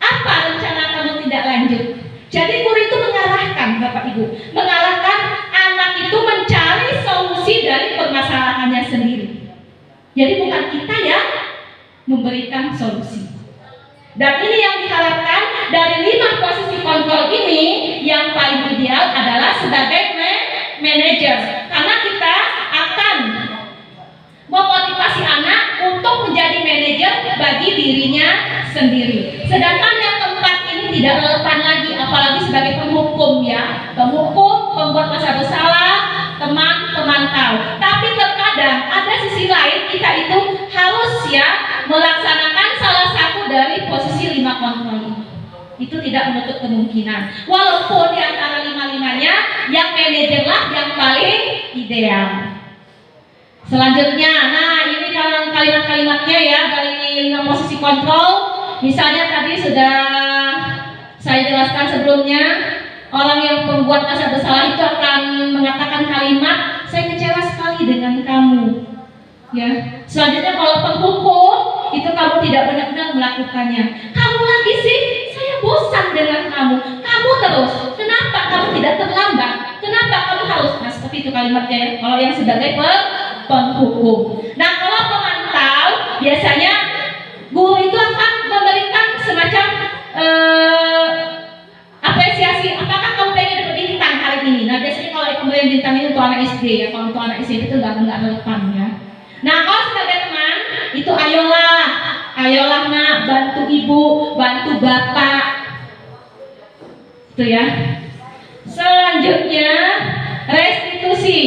S3: apa rencana kamu tidak lanjut? Jadi guru itu mengarahkan Bapak Ibu, mengarahkan anak itu mencari solusi dari permasalahannya sendiri. Jadi bukan kita yang memberikan solusi. Dan ini yang diharapkan dari 5 posisi kontrol ini, yang paling ideal adalah sebagai manajer. Karena kita akan memotivasi anak untuk menjadi manajer bagi dirinya sendiri. Sedangkan yang keempat ini tidak relevan lagi, apalagi sebagai penghukum ya. Penghukum, pembuat rasa bersalah, teman, pemantau. Tapi terkadang ada sisi lain, kita itu harus ya melaksanakan salah satu dari posisi 5 kontrol ini. Itu tidak menutup kemungkinan. Walaupun di antara 5-5-nya yang manajerlah yang paling ideal. Selanjutnya, nah ini kalimat-kalimatnya ya dari 5 posisi kontrol. Misalnya tadi sudah saya jelaskan sebelumnya, orang yang pembuat rasa bersalah itu akan mengatakan kalimat, saya kecewa sekali dengan kamu. Ya. Selanjutnya kalau penghukum itu kamu tidak benar-benar melakukannya. Kamu lagi sih, saya bosan dengan kamu. Kamu terus. Kenapa kamu tidak terlambat? Kenapa kamu harus? Nah seperti itu kalimatnya ya. Kalau yang sebagai penghukum. Nah kalau pemantau biasanya guru itu akan memberikan semacam apresiasi. Apakah kamu pengen dapat bintang hari ini? Nah biasanya kalau pemberian bintang itu untuk anak SD ya. Kalau untuk anak SD itu nggak relevan ya. Nah kalau sebagai bantu ibu, bantu bapak. Itu ya. Selanjutnya restitusi.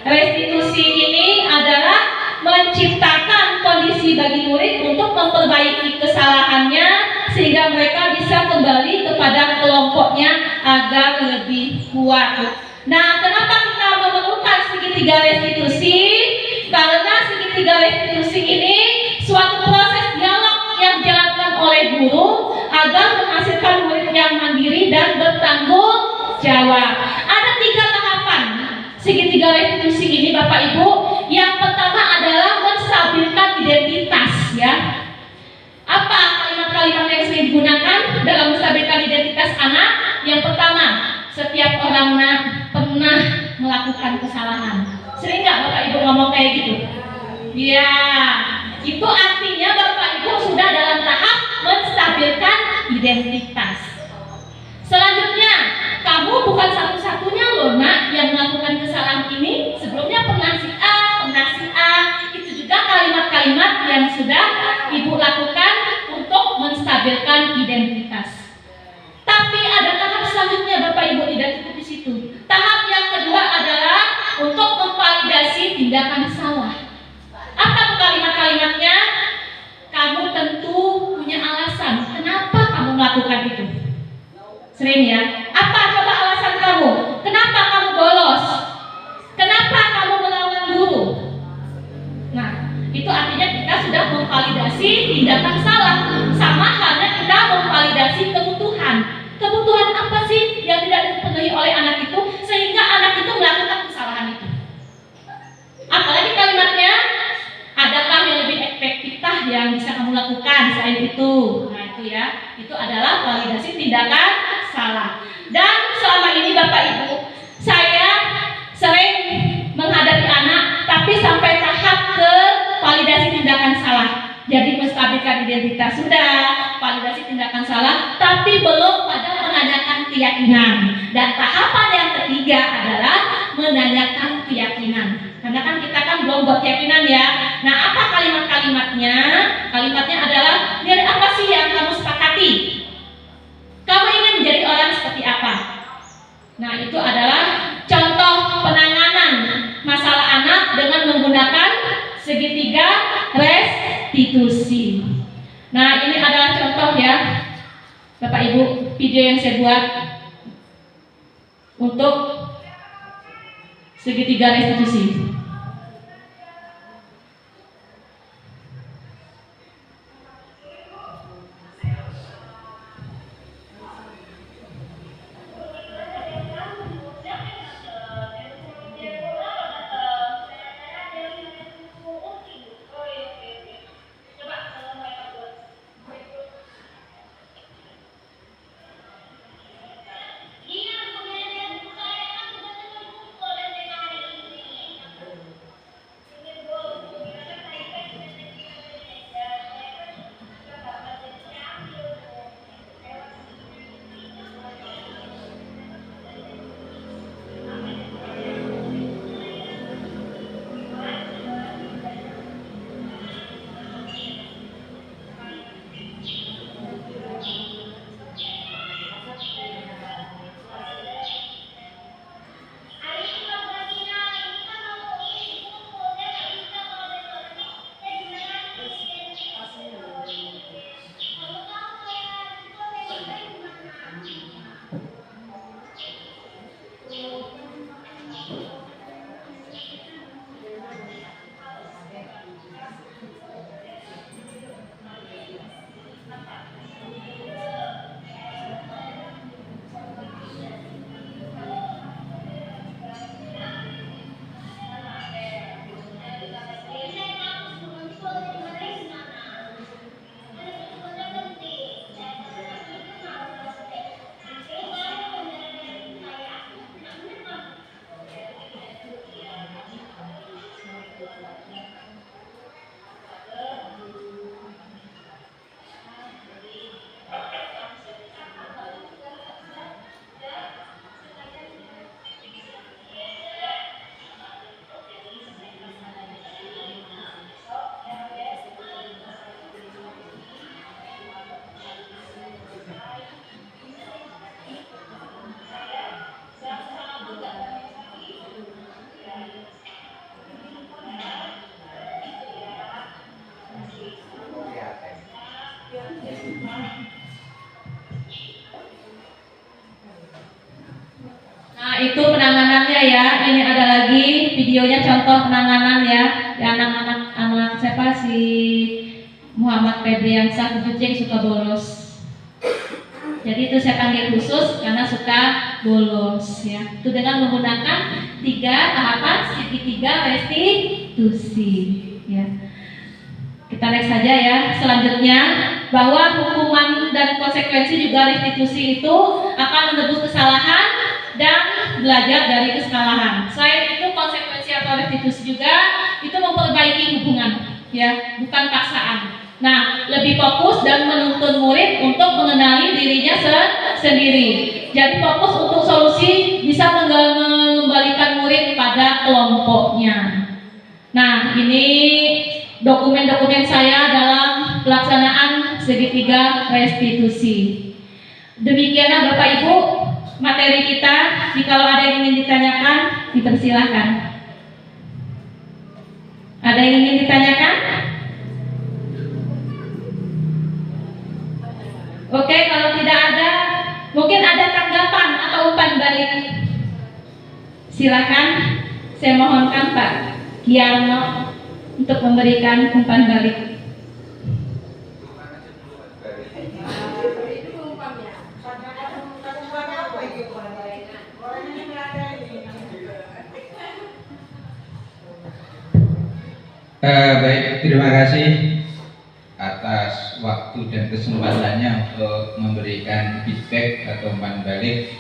S3: Restitusi ini adalah menciptakan kondisi bagi murid untuk memperbaiki kesalahannya sehingga mereka bisa kembali kepada kelompoknya agar lebih kuat. Nah, kenapa kita memerlukan segitiga restitusi? Karena segitiga restitusi ini suatu proses dialog yang dijalankan oleh guru agar menghasilkan murid yang mandiri dan bertanggung jawab. Ada 3 tahapan segitiga restitusi ini, Bapak Ibu. Yang pertama adalah menstabilkan identitas, ya. Apa kalimat-kalimat yang sering digunakan dalam menstabilkan identitas anak? Yang pertama, setiap orang pernah melakukan kesalahan. Sering nggak Bapak Ibu ngomong kayak gitu? Ya, itu artinya Bapak Ibu sudah dalam tahap menstabilkan identitas. Selanjutnya, kamu bukan satu-satunya loh nak yang melakukan kesalahan ini. Sebelumnya pernah si A. Itu juga kalimat-kalimat yang sudah Ibu lakukan untuk menstabilkan identitas. Tapi ada tahap selanjutnya Bapak Ibu, tidak cukup di situ. Tahap yang kedua adalah untuk memvalidasi tindakan salah. Apa kalimat-kalimatnya? Kamu tentu punya alasan kenapa kamu melakukan itu. Sering ya. Apa coba alasan kamu? Kenapa kamu bolos? Kenapa kamu melawan guru? Nah, itu artinya kita sudah memvalidasi tindakan salah. Sama halnya kita memvalidasi kebutuhan. Kebutuhan apa sih yang tidak dipenuhi oleh anak itu sehingga anak itu melakukan kesalahan itu? Apalagi kalimatnya, adakah yang lebih efektifkah yang bisa kamu lakukan selain itu? Nah itu ya, itu adalah validasi tindakan salah. Dan selama ini Bapak Ibu, saya sering menghadapi anak tapi sampai tahap ke validasi tindakan salah. Jadi menstabilkan identitas sudah, validasi tindakan salah, tapi belum pada menanyakan keyakinan. Dan tahapan yang ketiga adalah menanyakan keyakinan. Karena kan kita kan belum buat keyakinan ya. Nah, apa kalimat-kalimatnya? Kalimatnya adalah, dari apa sih yang kamu sepakati? Kamu ingin menjadi orang seperti apa? Nah, itu adalah contoh penanganan masalah anak dengan menggunakan segitiga restitusi. Nah, ini adalah contoh ya, Bapak Ibu, video yang saya buat untuk segitiga restitusi. Nah, itu penanganannya ya. Ini ada lagi videonya, contoh penanganan ya. Ya, anak siapa si Muhammad Febriansyah kucing suka bolos. Jadi itu saya panggil khusus karena suka bolos ya. Itu dengan menggunakan 3 tahapan segitiga restitusi ya. Kita next saja ya. Selanjutnya, bahwa hukuman dan konsekuensi juga restitusi itu akan menebus kesalahan dan belajar dari kesalahan. Selain itu, konsekuensi atau restitusi juga itu memperbaiki hubungan ya, bukan paksaan. Nah, lebih fokus dan menuntun murid untuk mengenali dirinya sendiri. Jadi fokus untuk solusi bisa mengembalikan murid pada kelompoknya. Nah, ini dokumen-dokumen saya dalam pelaksanaan segitiga restitusi. Demikianlah Bapak Ibu materi kita. Jika ada yang ingin ditanyakan, dipersilahkan. Ada yang ingin ditanyakan? Oke, kalau tidak ada, mungkin ada tanggapan atau umpan balik. Silakan, saya mohonkan Pak Kiarno untuk memberikan umpan balik.
S7: Baik, terima kasih atas waktu dan kesempatannya untuk memberikan feedback atau umpan balik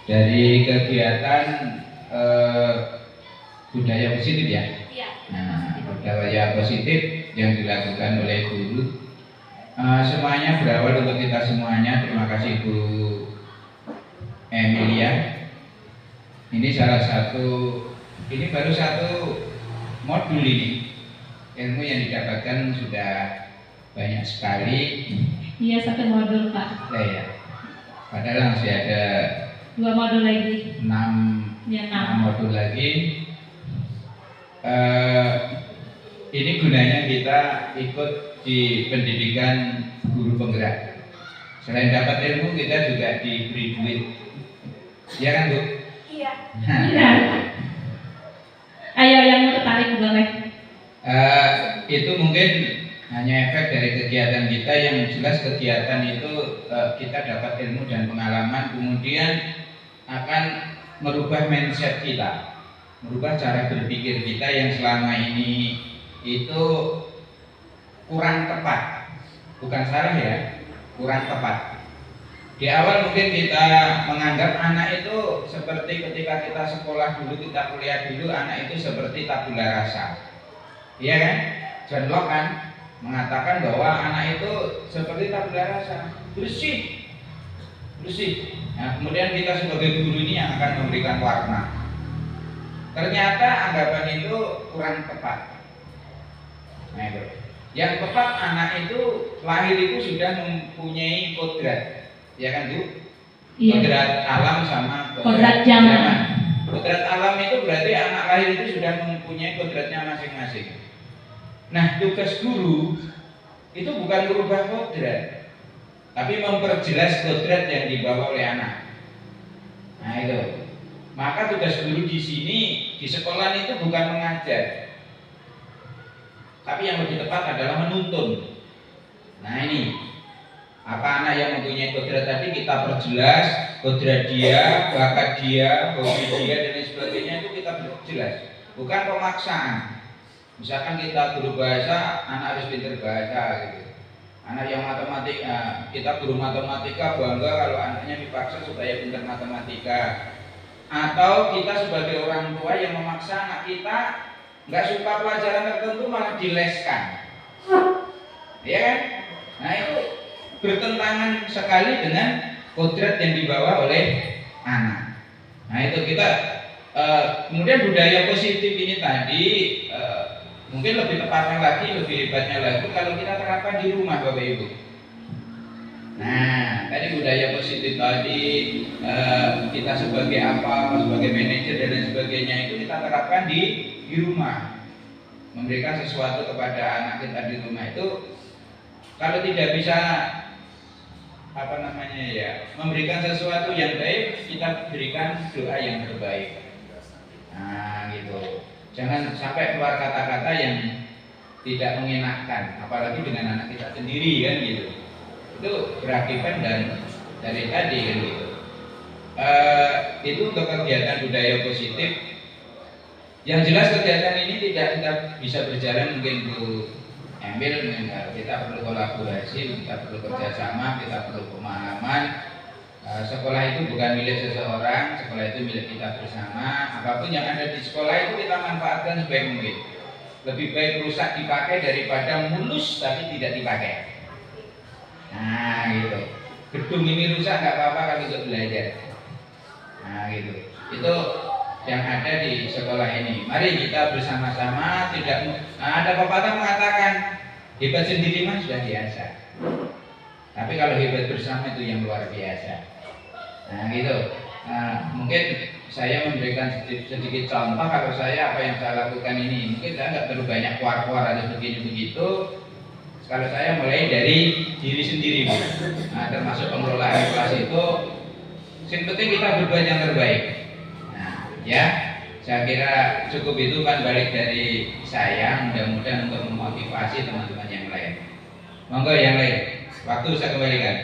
S7: dari kegiatan budaya positif ya. Nah, budaya positif yang dilakukan oleh guru semuanya berawal untuk kita semuanya. Terima kasih Bu Emilia. Ini salah satu, ini baru satu modul ini. Ilmu yang didapatkan sudah banyak sekali.
S3: Iya, satu modul Pak.
S7: Ya. Padahal masih ada
S3: 2 modul lagi.
S7: 6 modul lagi. Ini gunanya kita ikut di pendidikan guru penggerak. Selain dapat ilmu, kita juga diberi duit. Iya kan Bu?
S6: Iya.
S3: Iya. Ayo yang tertarik boleh.
S7: Itu mungkin hanya efek dari kegiatan kita. Yang jelas kegiatan itu kita dapat ilmu dan pengalaman, kemudian akan merubah mindset kita, merubah cara berpikir kita yang selama ini itu kurang tepat. Bukan salah ya, kurang tepat. Di awal mungkin kita menganggap anak itu seperti ketika kita sekolah dulu, kita kuliah dulu, anak itu seperti tabula rasa. Iya kan? John Locke kan mengatakan bahwa anak itu seperti tabula rasa, bersih. Nah, kemudian kita sebagai guru ini yang akan memberikan warna. Ternyata anggapan itu kurang tepat. Nah itu. Yang tepat, anak itu lahir itu sudah mempunyai kodrat, ya kan Bu? Iya. Kodrat alam sama
S3: kodrat zaman.
S7: Kodrat alam itu berarti anak lahir itu sudah mempunyai kodratnya masing-masing. Nah, tugas guru itu bukan merubah kodrat, tapi memperjelas kodrat yang dibawa oleh anak. Nah itu. Maka tugas guru di sini di sekolah itu bukan mengajar, tapi yang lebih tepat adalah menuntun. Nah ini, apa anak yang mempunyai kodrat tadi kita perjelas kodrat dia, bakat dia, hobi dia dan lain sebagainya itu kita perjelas, bukan pemaksaan. Misalkan kita guru bahasa, anak harus pintar bahasa gitu. Anak yang matematika, kita guru matematika bangga kalau anaknya dipaksa supaya pintar matematika. Atau kita sebagai orang tua yang memaksa anak kita nggak suka pelajaran tertentu malah dileskan, ya kan? Nah itu bertentangan sekali dengan kodrat yang dibawa oleh anak. Nah itu kita kemudian budaya positif ini tadi mungkin lebih tepatnya lagi, lebih hebatnya lagi kalau kita terapkan di rumah Bapak Ibu. Nah tadi budaya positif tadi kita sebagai apa, sebagai manajer dan lain sebagainya itu kita terapkan di rumah. Memberikan sesuatu kepada anak kita di rumah itu kalau tidak bisa memberikan sesuatu yang baik, kita berikan doa yang terbaik. Nah, gitu. Jangan sampai keluar kata-kata yang tidak mengenakan, apalagi dengan anak kita sendiri kan gitu. Itu berakibat dari tadi kan gitu. Itu untuk kegiatan budaya positif. Yang jelas kegiatan ini tidak kita bisa berjalan mungkin Bu Emil, kita perlu kolaborasi, kita perlu kerjasama, kita perlu pemahaman. Sekolah itu bukan milik seseorang, sekolah itu milik kita bersama. Apapun yang ada di sekolah itu kita manfaatkan sebaik mungkin. Lebih baik rusak dipakai daripada mulus tapi tidak dipakai. Nah gitu. Gedung ini rusak nggak apa-apa kalau untuk belajar. Nah gitu. Itu yang ada di sekolah ini. Mari kita bersama-sama ada pepatah mengatakan hebat sendiri mah sudah biasa. Tapi kalau hebat bersama itu yang luar biasa. Nah gitu. Mungkin saya memberikan sedikit contoh kalau saya apa yang saya lakukan ini. Mungkin saya nggak terlalu banyak kuar-kuar atau begitu. Kalau saya mulai dari diri sendiri, nah, termasuk pengelolaan kelas itu, yang penting kita berbuat yang terbaik. Nah, ya, saya kira cukup itu kan balik dari saya, mudah-mudahan untuk memotivasi teman-teman yang lain. Monggo yang lain, waktu saya kembalikan.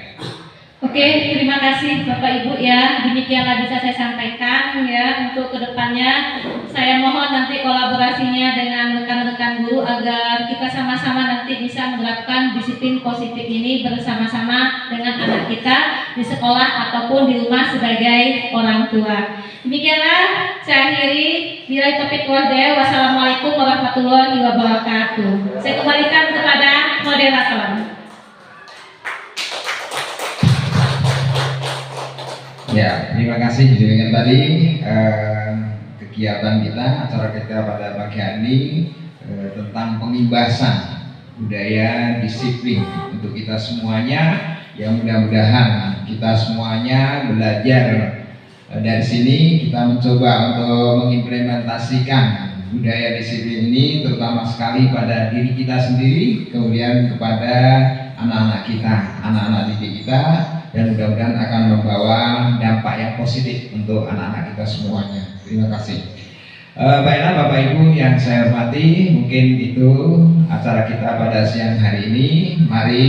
S3: Oke, terima kasih Bapak Ibu ya. Demikianlah bisa saya sampaikan ya. Untuk kedepannya saya mohon nanti kolaborasinya dengan rekan-rekan guru agar kita sama-sama nanti bisa menerapkan disiplin positif ini bersama-sama dengan anak kita di sekolah ataupun di rumah sebagai orang tua. Demikianlah saya akhiri. Bila topik wahda, wassalamualaikum warahmatullahi wabarakatuh. Saya kembalikan kepada moderator.
S1: Ya, terima kasih. Dengan tadi kegiatan kita, acara kita pada pagi hari ini tentang pengimbasan budaya disiplin untuk kita semuanya. Yang mudah-mudahan kita semuanya belajar dari sini, kita mencoba untuk mengimplementasikan budaya disiplin ini terutama sekali pada diri kita sendiri, kemudian kepada anak-anak kita, anak-anak didik kita, dan mudah-mudahan akan membawa dampak yang positif untuk anak-anak kita semuanya. Terima kasih. Baiklah Bapak Ibu yang saya hormati, mungkin itu acara kita pada siang hari ini. Mari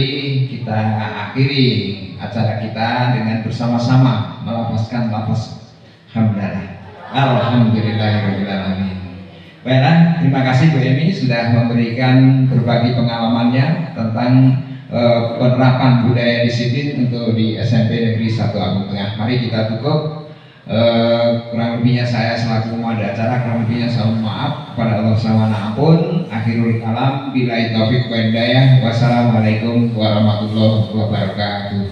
S1: kita akhiri acara kita dengan bersama-sama melafazkan lafaz hamdalah. Alhamdulillahirabbil alamin. Baiklah, terima kasih Bu Emi sudah memberikan berbagi pengalamannya tentang penerapan budaya disiplin untuk di SMP Negeri 1 Agung Tengah. Mari kita tutup. Kurang lebihnya saya selaku pemandu acara, kurang lebihnya saya mohon maaf kepada Allah SWT. Akhirul kalam, billahi taufiq wa hidayah. Wassalamualaikum warahmatullahi wabarakatuh.